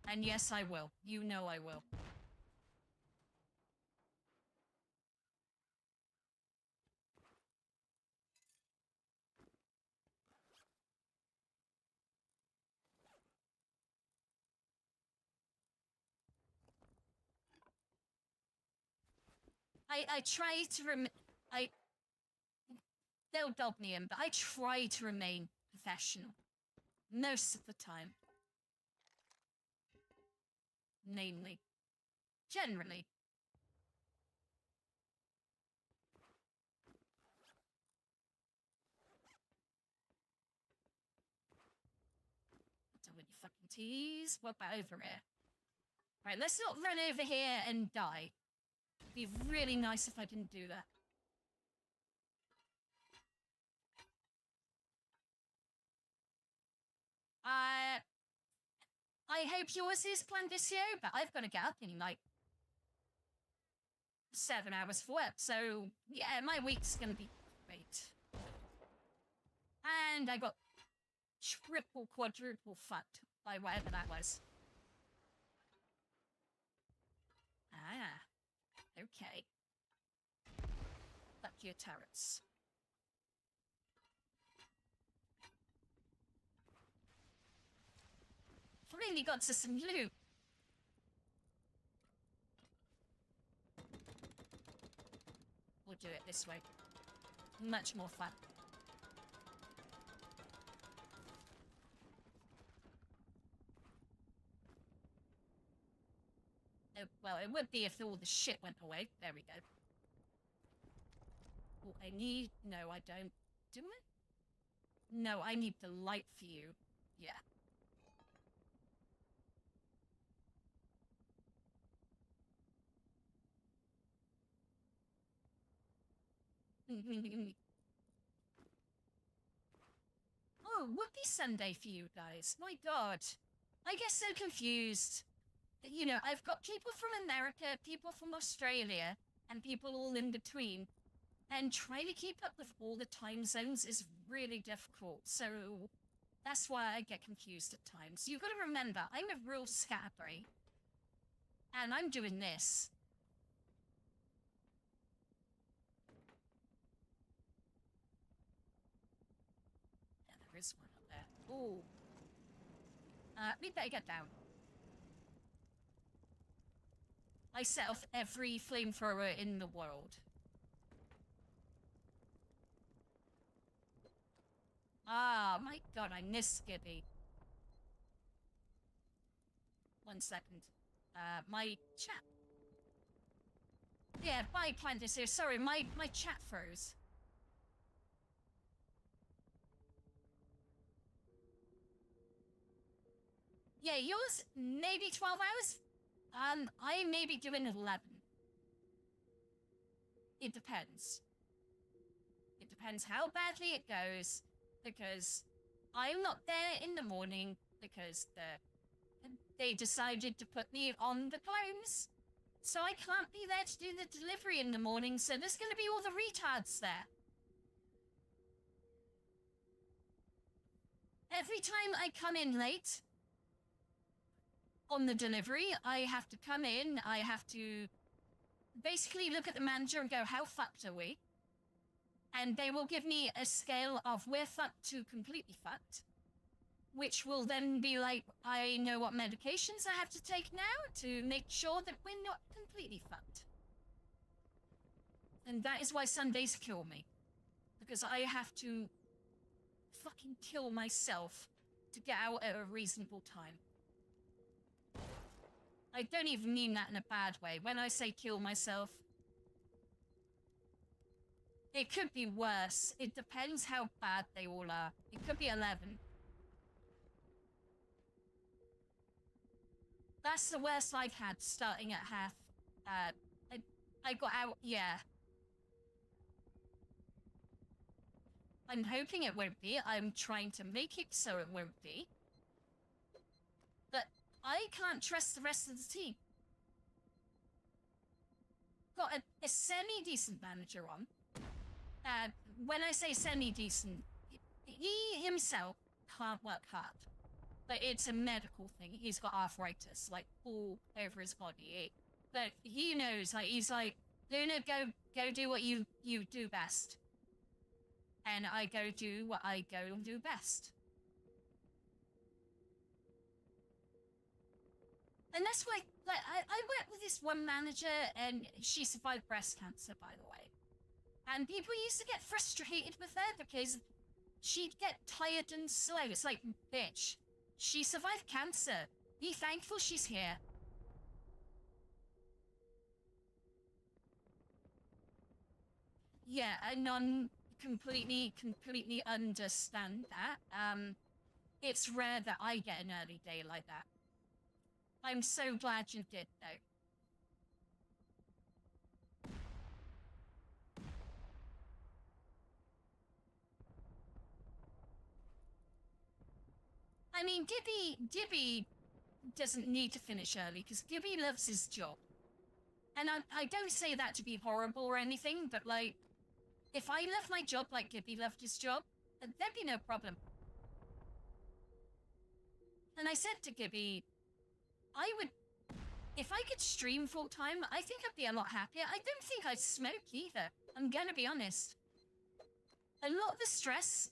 And yes, I will. You know I will. I try to they'll dob me in, but I try to remain professional. Most of the time. Namely. Generally. Don't want you fucking tease. What about over here? Right, let's not run over here and die. It'd be really nice if I didn't do that. I hope yours is planned this year, but I've got to get up in like 7 hours for work, so yeah, my week's gonna be great. And I got triple, quadruple fucked by whatever that was. Ah, okay. Fuck your turrets. Really got to some loot. We'll do it this way. Much more fun. Oh, well, it would be if all the shit went away. There we go. Oh, I need... No, I don't. Do I? No, I need the light for you. Yeah. Oh, whoopie Sunday for you guys. My god. I get so confused. You know, I've got people from America, people from Australia, and people all in between. And trying to keep up with all the time zones is really difficult. So that's why I get confused at times. You've got to remember, I'm a real scatterbrain. And I'm doing this. Yeah, there is one up there. Ooh. We better get down. I set off every flamethrower in the world. Ah, my god, I missed Skippy. 1 second. My chat. Yeah, bye, Plantis here. Sorry, my chat froze. Yeah, yours, maybe 12 hours? I may be doing 11. It depends. It depends how badly it goes, because I'm not there in the morning, because they decided to put me on the clones. So I can't be there to do the delivery in the morning, so there's gonna be all the retards there. Every time I come in late on the delivery, I have to come in, I have to basically look at the manager and go, how fucked are we? And they will give me a scale of we're fucked to completely fucked, which will then be like, I know what medications I have to take now to make sure that we're not completely fucked. And that is why Sundays kill me. Because I have to fucking kill myself to get out at a reasonable time. I don't even mean that in a bad way. When I say kill myself, it could be worse. It depends how bad they all are. It could be 11. That's the worst I've had, starting at half. I got out, yeah. I'm hoping it won't be. I'm trying to make it so it won't be. But I can't trust the rest of the team. got a semi-decent manager on. When I say semi-decent, he himself can't work hard. But it's a medical thing. He's got arthritis, like, all over his body. But he knows, like, he's like, Luna, go do what you do best. And I go do what I go and do best. And that's why, like, I worked with this one manager, and she survived breast cancer, by the way. And people used to get frustrated with her because she'd get tired and slow. It's like, bitch, she survived cancer. Be thankful she's here. Yeah, I completely understand that. It's rare that I get an early day like that. I'm so glad you did, though. I mean, Gibby doesn't need to finish early because Gibby loves his job. And I don't say that to be horrible or anything, but like, if I love my job like Gibby loved his job, then there'd be no problem. And I said to Gibby, if I could stream full time, I think I'd be a lot happier. I don't think I'd smoke either. I'm gonna be honest. A lot of the stress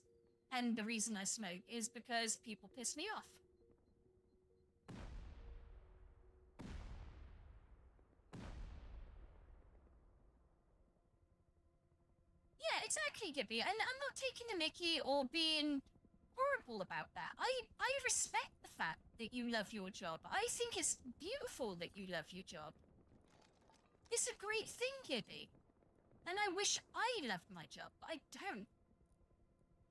and the reason I smoke is because people piss me off. Yeah, exactly, Gibby. And I'm not taking the mickey or being horrible about that. I respect the fact that you love your job. I think it's beautiful that you love your job. It's a great thing, Gibby. And I wish I loved my job, but I don't.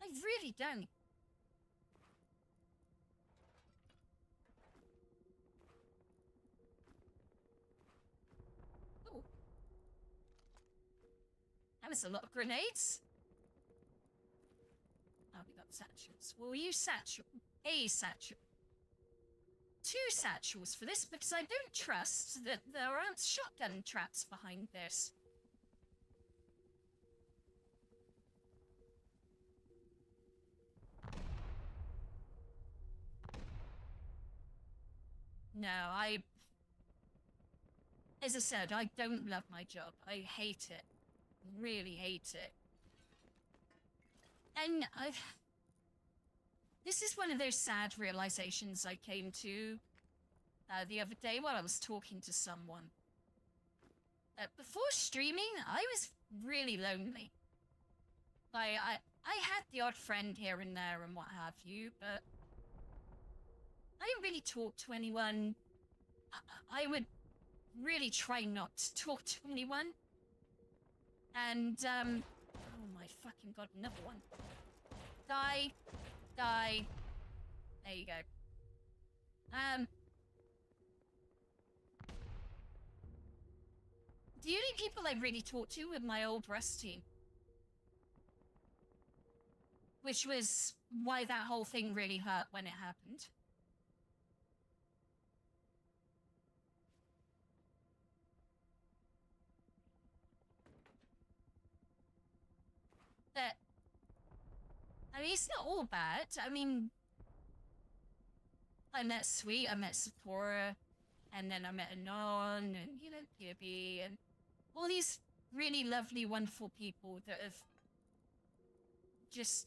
I really don't. Oh. That was a lot of grenades. Oh, we got satchels. We'll use a satchel. 2 satchels for this because I don't trust that there aren't shotgun traps behind this. No, as I said, I don't love my job. I hate it. Really hate it. And this is one of those sad realizations I came to the other day while I was talking to someone. Before streaming, I was really lonely. I had the odd friend here and there and what have you, but I didn't really talk to anyone. I would really try not to talk to anyone. And, oh my fucking god, another one. Die. Die. There you go. The only people I really talked to were my old Rust team. Which was why that whole thing really hurt when it happened. But, I mean, it's not all bad. I mean, I met Sweet, I met Sephora, and then I met Anon, and, you know, Gibby, and all these really lovely, wonderful people that have just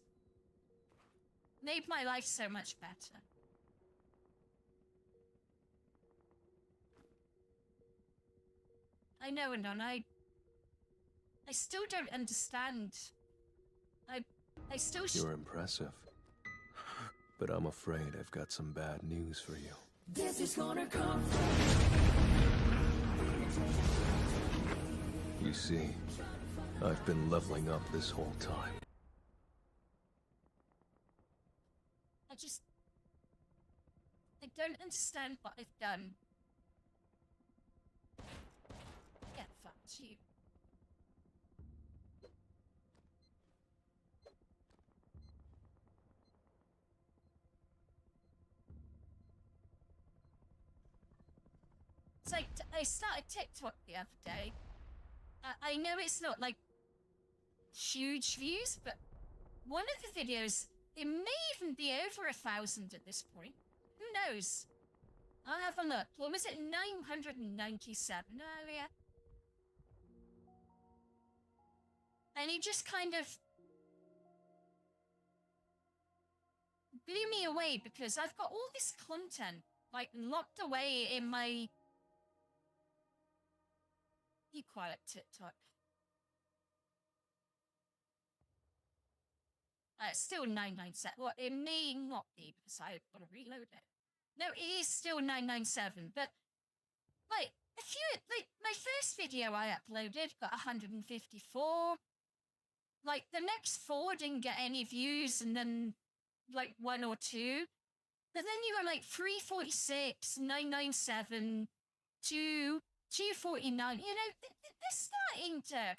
made my life so much better. I know, Anon, I still don't understand. I still You're impressive. But I'm afraid I've got some bad news for you. This is gonna come from... You see, I've been leveling up this whole time. I don't understand what I've done. Get fucked, you. It's like, I started TikTok the other day, I know it's not like huge views, but one of the videos, it may even be over 1,000 at this point. Who knows? I'll have a look. What was it? 997. Oh, yeah. And he just kind of blew me away because I've got all this content like locked away in my... Be quiet, TikTok. Still 997. Well, it may not be because I've got to reload it. No, it is still 997. But like a few, like my first video I uploaded got 154. Like the next 4 didn't get any views, and then like 1 or 2. But then you got like 346, 997, 249. You know, they're starting to.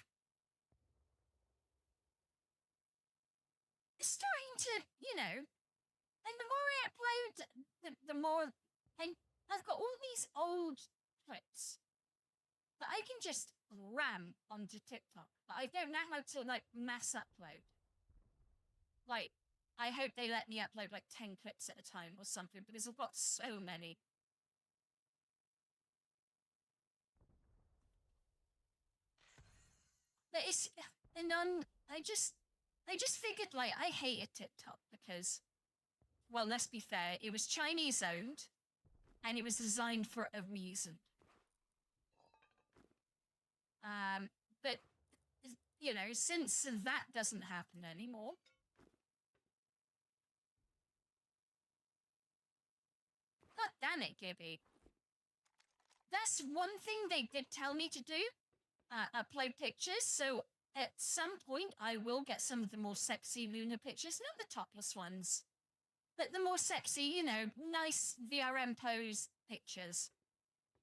It's starting to, you know, and the more I upload, the more, and I've got all these old clips that I can just ram onto TikTok, but I don't know how to, like, mass upload. Like, I hope they let me upload, like, 10 clips at a time or something, because I've got so many. But it's, and I just figured, like, I hated TikTok because, well, let's be fair, it was Chinese owned and it was designed for a reason. But, you know, since that doesn't happen anymore, God damn it, Gibby. That's one thing they did tell me to do, upload pictures, so at some point, I will get some of the more sexy Luna pictures, not the topless ones, but the more sexy, you know, nice VRM pose pictures.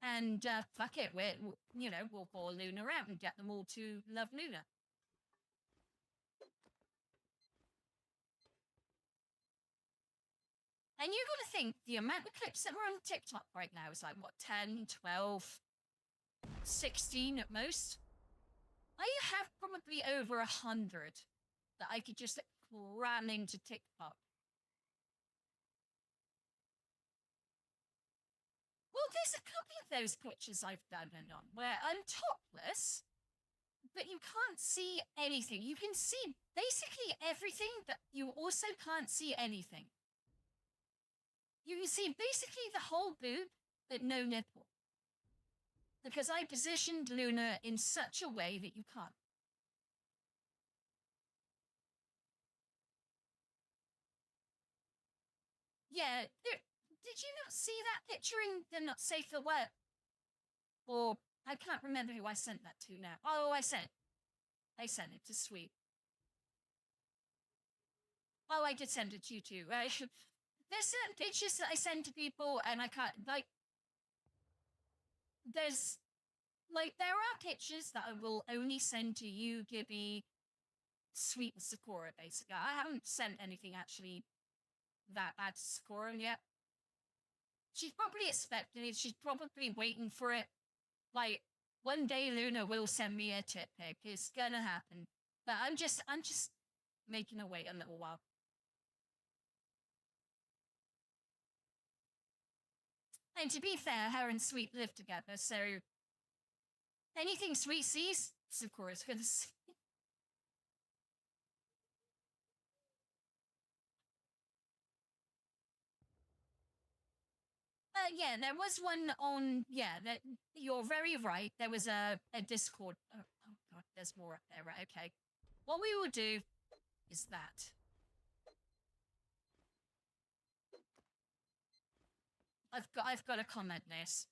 And fuck it, we'll bore Luna out and get them all to love Luna. And you got to think, the amount of clips that were on TikTok right now is like, what, 10, 12, 16 at most? I have probably over 100 that I could just cram into TikTok. Well, there's a couple of those pictures I've done and on where I'm topless, but you can't see anything. You can see basically everything, but you also can't see anything. You can see basically the whole boob, but no nipple. Because I positioned Luna in such a way that you can't. Yeah, did you not see that picture in the Not Safe for Work? Or, I can't remember who I sent that to now. Oh, I sent it to Sweet. Oh, I did send it to you too. There's certain pictures that I send to people and I can't, like, there are pictures that I will only send to you, Gibby, Sweet, and Sakura, basically. I haven't sent anything actually that bad to Sakura yet. She's probably expecting it. She's probably waiting for it. Like, one day Luna will send me a tit pic. It's gonna happen. But I'm just making her wait a little while. And to be fair, her and Sweet live together, so anything Sweet sees, Sakura's gonna see. Yeah, there was one on, yeah, that you're very right. There was a Discord. Oh God, there's more up there, right? Okay. What we will do is that. I've got to comment this.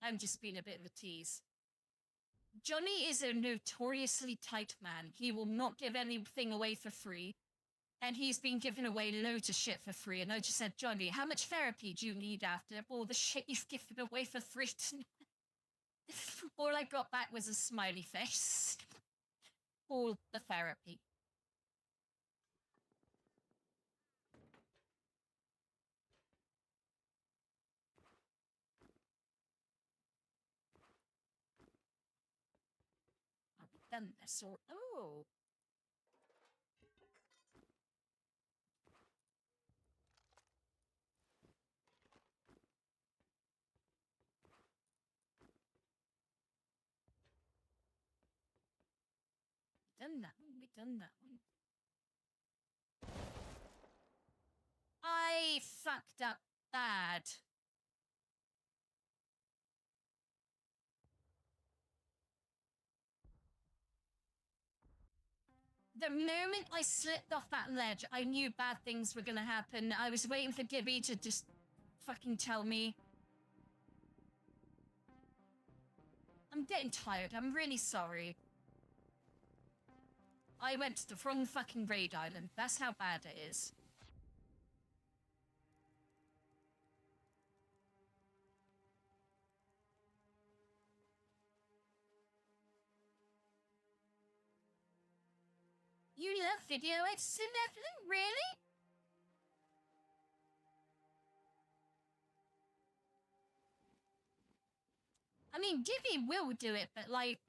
I'm just being a bit of a tease. Johnny is a notoriously tight man. He will not give anything away for free. And he's been giving away loads of shit for free. And I just said, Johnny, how much therapy do you need after all the shit you've given away for free? All I got back was a smiley face. All the therapy. I've done this or oh. Done that one. We done that one. I fucked up bad. The moment I slipped off that ledge, I knew bad things were gonna happen. I was waiting for Gibby to just fucking tell me. I'm getting tired. I'm really sorry. I went to the wrong fucking raid island. That's how bad it is. You love video editing, Evelyn? Really? I mean, Gibby will do it, but like,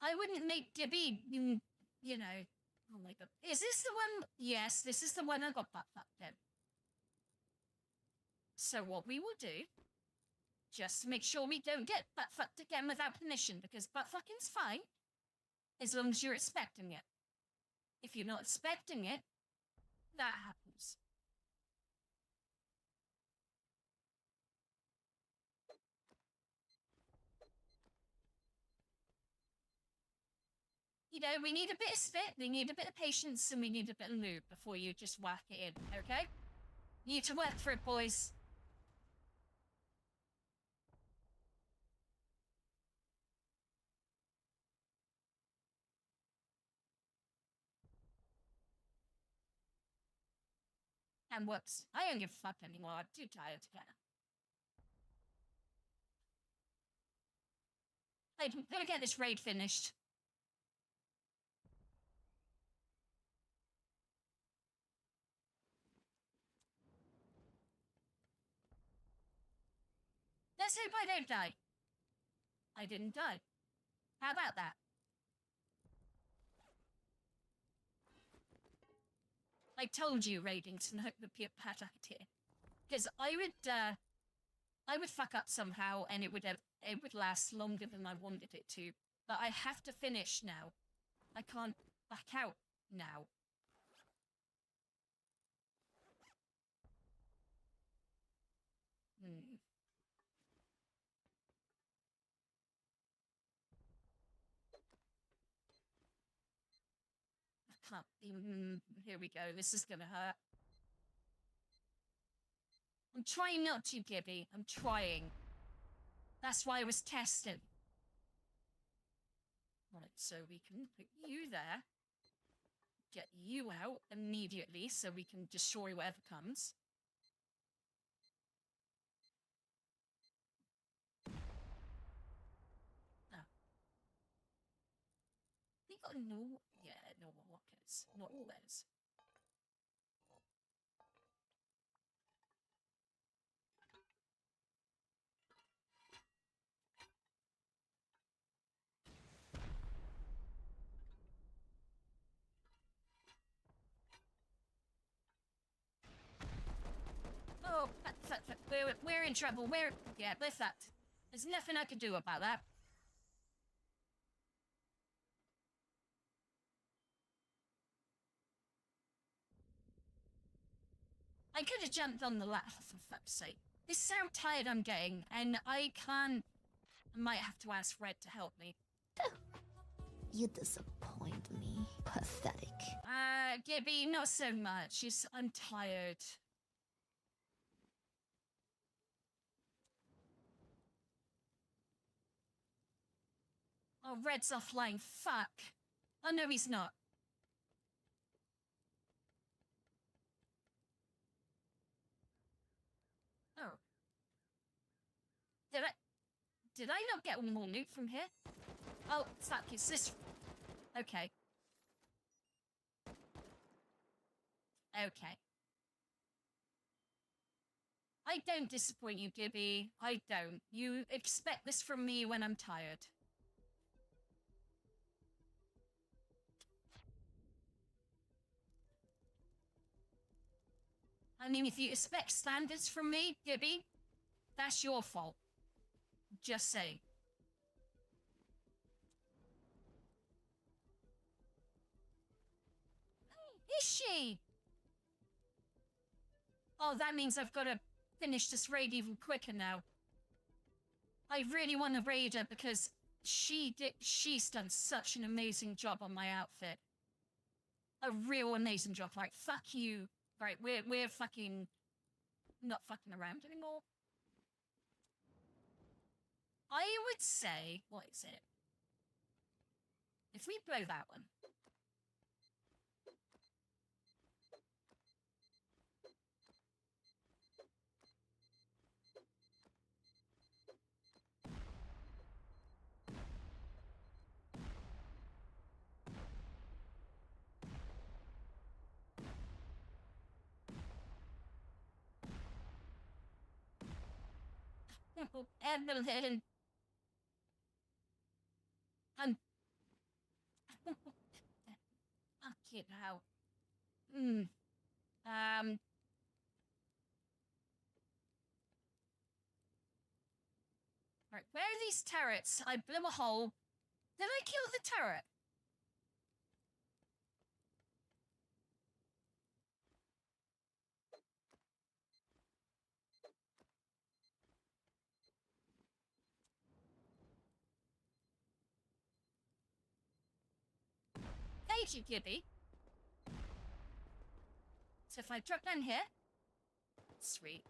I wouldn't make Gibby, you know. Oh my god. Is this the one? Yes, this is the one I got butt fucked in. So what we will do, just to make sure we don't get butt fucked again without permission, because butt fucking's fine, as long as you're expecting it. If you're not expecting it, that happens. You know, we need a bit of spit, we need a bit of patience, and we need a bit of lube before you just whack it in, okay? You need to work for it, boys. And whoops, I don't give a fuck anymore, I'm too tired to get. I'm gonna get this raid finished. Let's hope I don't die. I didn't die. How about that? I told you, Raidington, hope the bad idea. Because I would fuck up somehow, and it would last longer than I wanted it to. But I have to finish now. I can't back out now. Can't even, here we go, this is gonna hurt. I'm trying not to, Gibby. I'm trying. That's why I was tested. Right, so we can put you there. Get you out immediately so we can destroy whatever comes. Oh. We got no... Yeah, normal walkers. Not always. Oh, we're in trouble. Yeah, with that. There's nothing I can do about that. I could have jumped on the ladder, for fuck's sake. This is how tired I'm getting, and I can't... I might have to ask Red to help me. You disappoint me. Pathetic. Gibby, not so much. I'm tired. Oh, Red's offline. Fuck. Oh, no, he's not. Oh. Did I not get more loot from here? Oh, fuck, is this... Okay. Okay. I don't disappoint you, Gibby. I don't. You expect this from me when I'm tired. I mean, if you expect standards from me, Gibby, that's your fault. Just saying. Is she? Oh, that means I've got to finish this raid even quicker now. I really want to raid her because she's done such an amazing job on my outfit. A real amazing job. Like, fuck you. Right, we're fucking not fucking around anymore. I would say, what is it? If we blow that one. Evelyn. Fuck it out. Right, where are these turrets? I blew a hole. Did I kill the turret? Thank you, Gibby. So if I drop down here, sweet.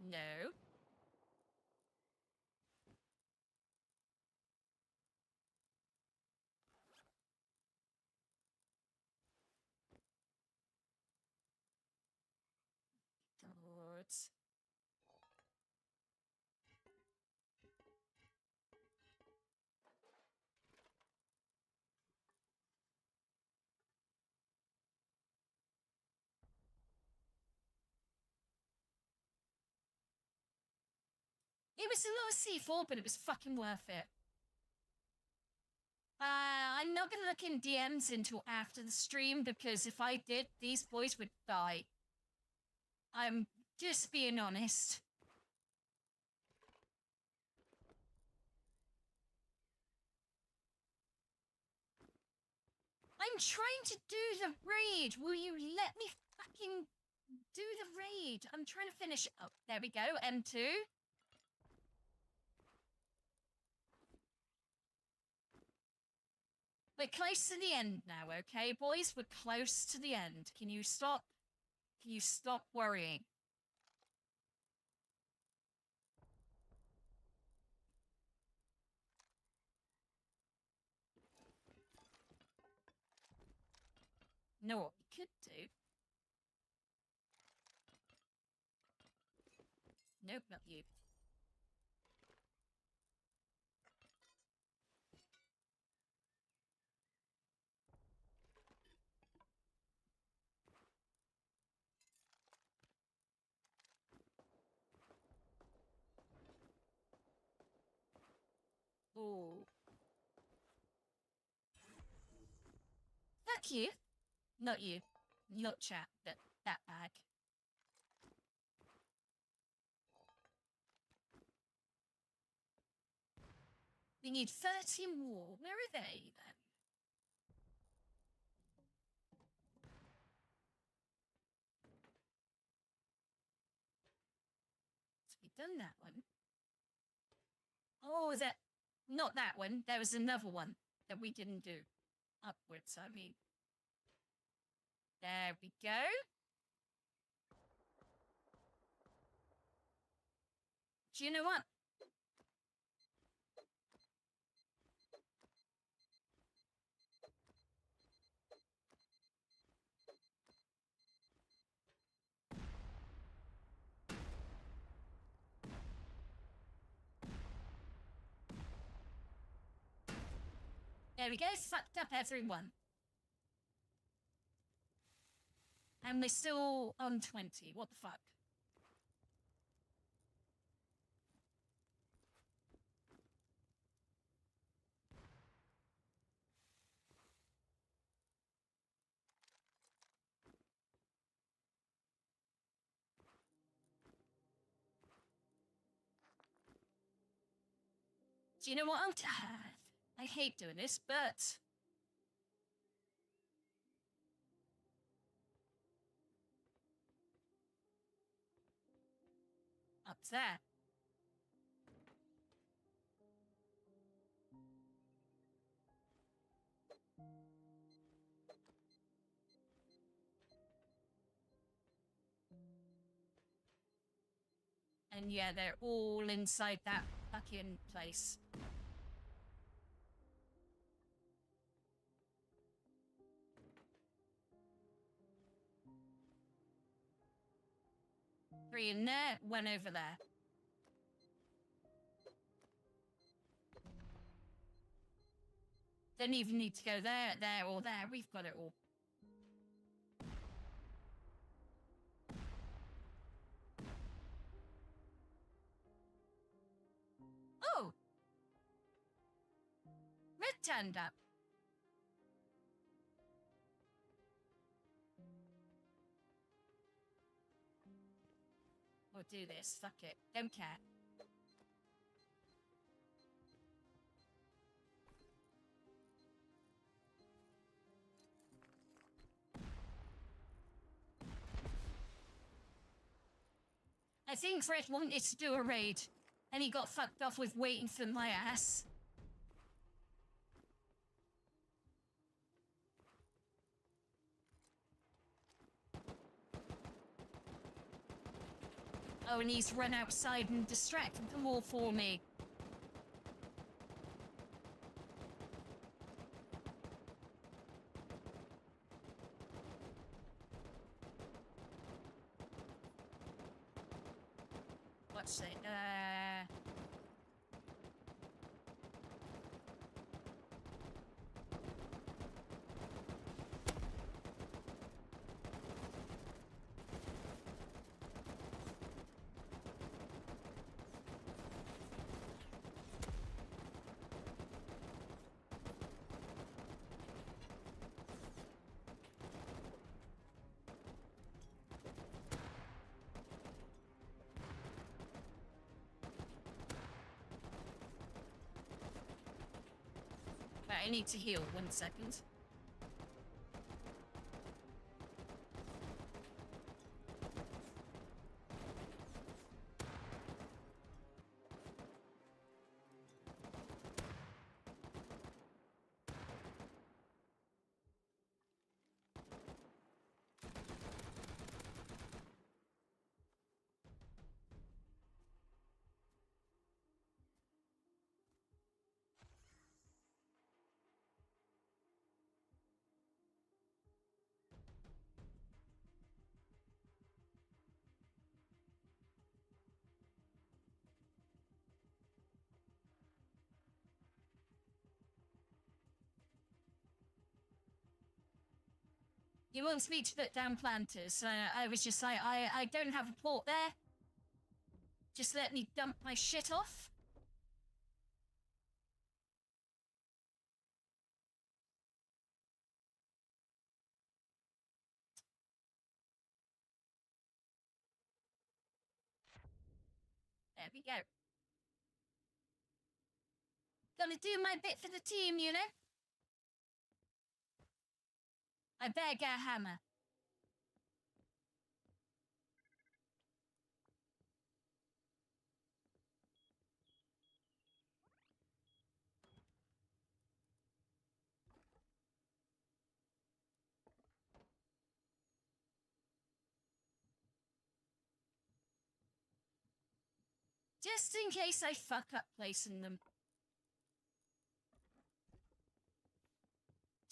No. Good. It was a little C4, but it was fucking worth it. I'm not gonna look in DMs until after the stream, because if I did, these boys would die. I'm just being honest. I'm trying to do the raid. Will you let me fucking do the raid? I'm trying to finish. Oh, there we go. M2. We're close to the end now, okay, boys? We're close to the end. Can you stop? Can you stop worrying? Know what we could do? Nope, not you. Oh. Fuck you. Not you. Not chat, but that bag. We need 30 more. Where are they, then? So we've done that one. Oh, not that one. There was another one that we didn't do. Upwards, I mean. There we go. Do you know what? There we go, fucked up everyone. And we're still on 20. What the fuck? Do you know what? I hate doing this, but up there. And yeah, they're all inside that fucking place. Three in there, one over there. Don't even need to go there, there, or there. We've got it all. Oh! Red turned up. We'll do this. Fuck it. Don't care. I think Fred wanted to do a raid, and he got fucked off with waiting for my ass. Oh, and he's run outside and distracted them all for me. What's it? I need to heal 1 second. He wants me to put down planters, so I was just like, I don't have a plot there. Just let me dump my shit off. There we go. Gonna do my bit for the team, you know? I better get a hammer. Just in case I fuck up placing them.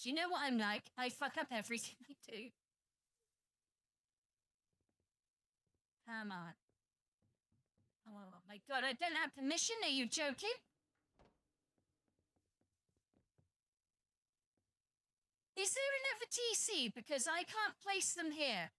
Do you know what I'm like? I fuck up everything I do. Come on. Oh my god, I don't have permission? Are you joking? Is there another TC? Because I can't place them here.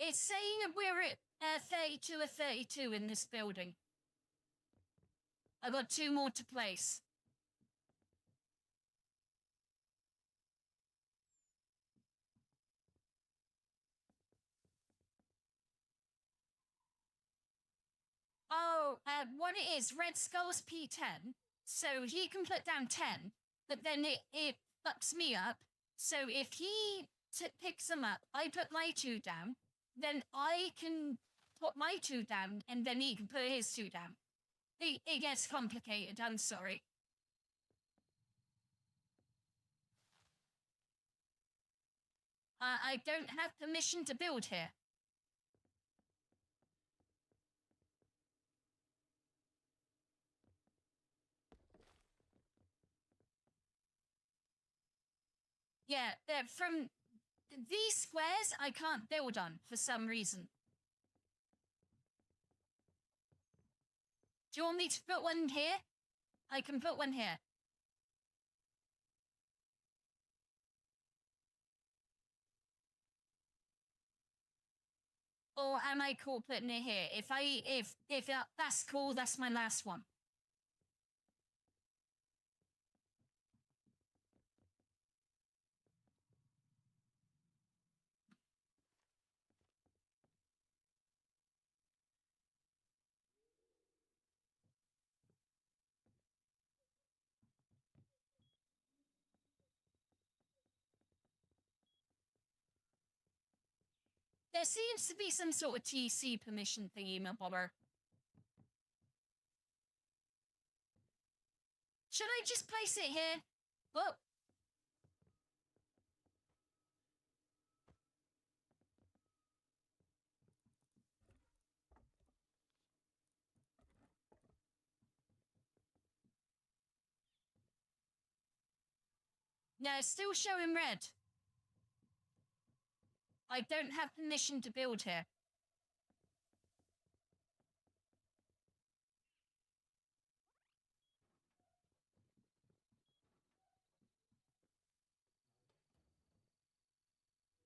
It's saying we're at 32 or 32 in this building. I've got 2 more to place. Oh, what it is, Red Skull's P10, so he can put down 10, but then it fucks me up. So if he picks them up, I put my 2 down, then I can put my 2 down, and then he can put his 2 down. It gets complicated, I'm sorry. I don't have permission to build here. Yeah, from these squares I can't build on for some reason. Do you want me to put one here? I can put one here. Or am I cool putting it here? If that's cool, that's my last one. There seems to be some sort of TC permission thingy, my bobber. Should I just place it here? Oh. No, it's still showing red. I don't have permission to build here.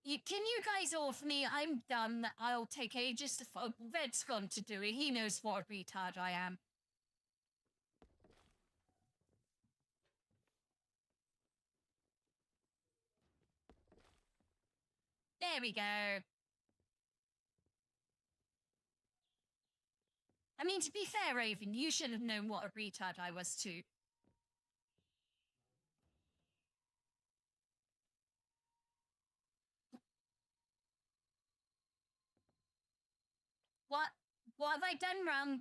Can you guys off me? I'm done. I'll take ages to follow. Red's gone to do it. He knows what a retard I am. There we go. I mean, to be fair, Raven, you should have known what a retard I was too. What have I done wrong?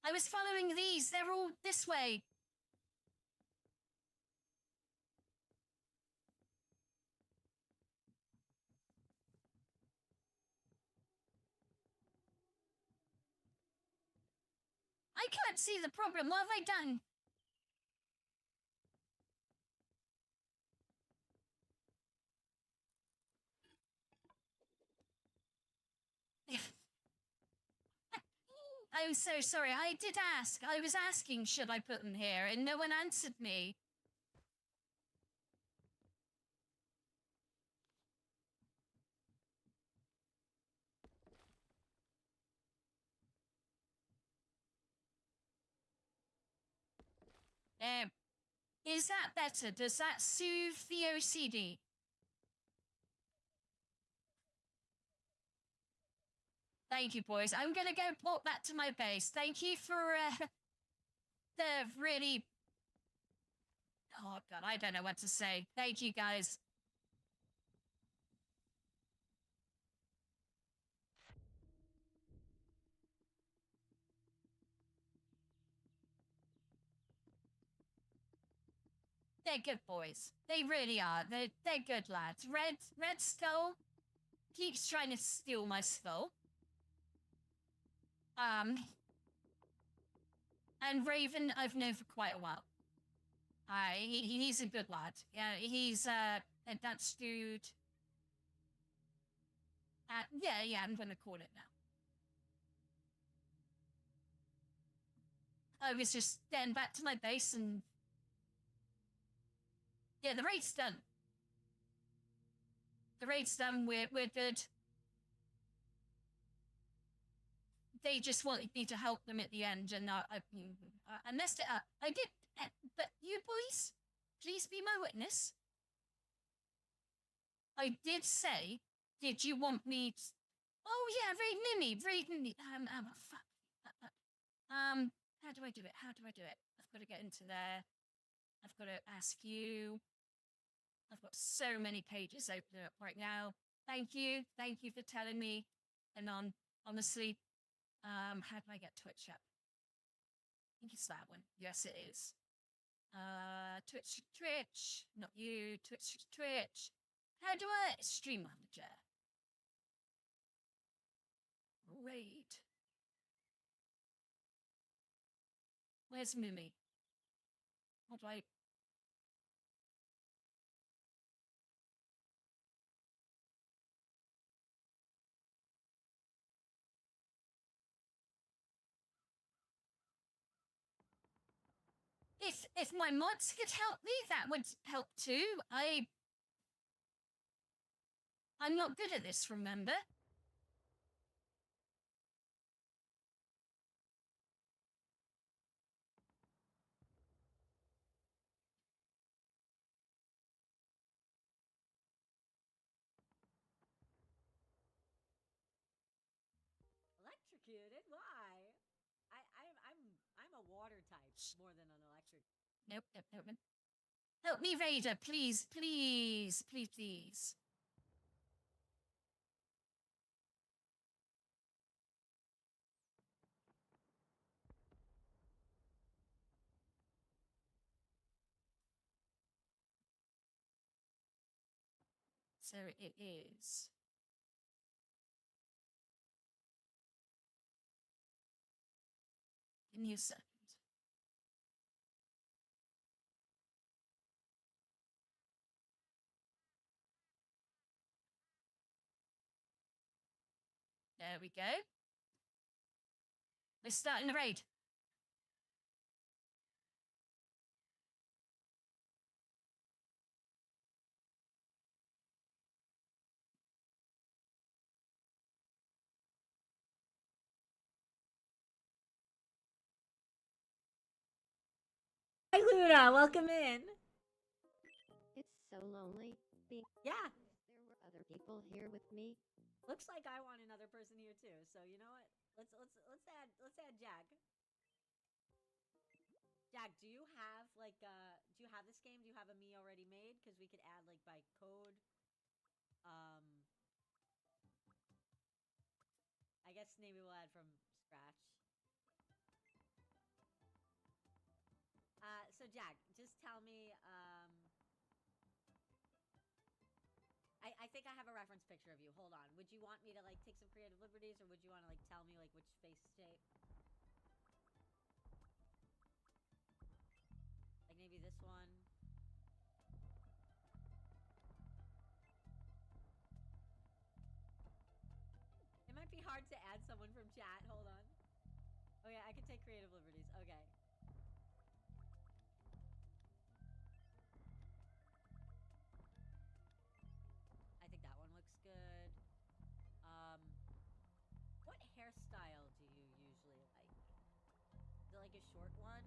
I was following these. They're all this way. I can't see the problem. What have I done? I'm so sorry. I did ask. I was asking, should I put them here? And no one answered me. Is that better? Does that soothe the OCD? Thank you, boys. I'm gonna go port that to my base. Thank you for the really... Oh, God, I don't know what to say. Thank you, guys. They're good boys. They really are. They're good lads. Red Skull keeps trying to steal my skull. And Raven I've known for quite a while. He's a good lad. Yeah, he's a Dutch dude. Yeah, I'm gonna call it now. I was just getting back to my base and... Yeah, the raid's done. The raid's done, we're good. They just wanted me to help them at the end, and I messed it up. I did, but you boys, please be my witness. I did say, did you want me to... Oh yeah, raid Mimi. Fuck. How do I do it? I've got to get into there. I've got to ask you. I've got so many pages open up right now. Thank you for telling me. And honestly, how do I get Twitch up? I think it's that one. Yes, it is. Twitch, not you. Twitch. How do I stream manager? Raid. Where's Mimi? How do I... If my mods could help me, that would help too. I'm not good at this, remember? Electrocuted? Why? I'm a water type more than an electric. Nope. Help me, Raider, please. So it is. Give me a second. There we go. We're starting the raid. Hi, Luna. Welcome in. It's so lonely being. Yeah. There were other people here with me. Looks like I want another person here too. So you know what? Let's add Jag. Jag, do you have do you have this game? Do you have a me already made? Because we could add like by code. I guess maybe we'll add from scratch. So Jag, just tell me, I think I have a reference picture of you. Hold on. Would you want me to like take some creative liberties, or would you want to like tell me like which face shape? Like maybe this one. It might be hard to add someone from chat. Hold on. Oh yeah, I can take creative liberties. Okay. I think that one looks good. What hairstyle do you usually like? Is it like a short one?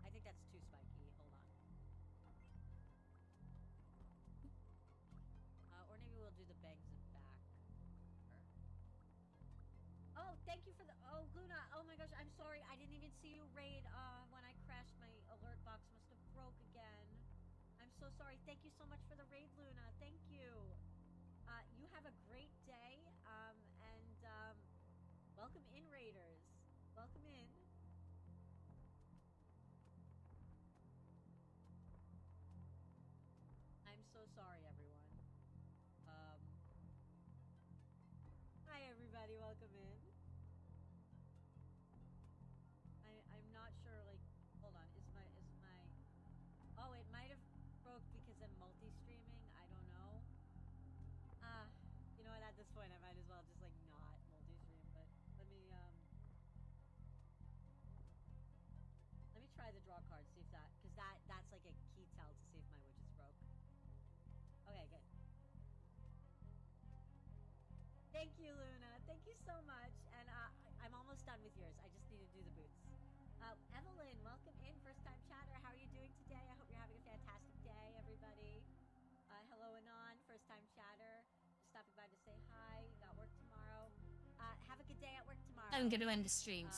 I think that's too you for the. Oh, Luna. Oh my gosh, I'm sorry. I didn't even see you raid. When I crashed, my alert box must have broke again. I'm so sorry. Thank you so much for the raid, Luna. Thank you. You have a great day. And welcome in, raiders. Welcome in. I'm so sorry, everyone. Hi, everybody. Welcome in. I'm not sure. Like, hold on. Is my? Oh, it might have broke because I'm multi-streaming. I don't know. You know what? At this point, I might as well just like not multi-stream. But let me try the draw card. See if because that's like a key tell to see if my widget's broke. Okay, good. Thank you, Luna. Thank you so much. And I'm almost done with yours. I just need to do the boots. Evelyn, welcome in. First time chatter. How are you doing today? I hope you're having a fantastic day, everybody. Hello, Anon. First time chatter. Just stopping by to say hi. You got work tomorrow. Have a good day at work tomorrow. I'm going to end the stream.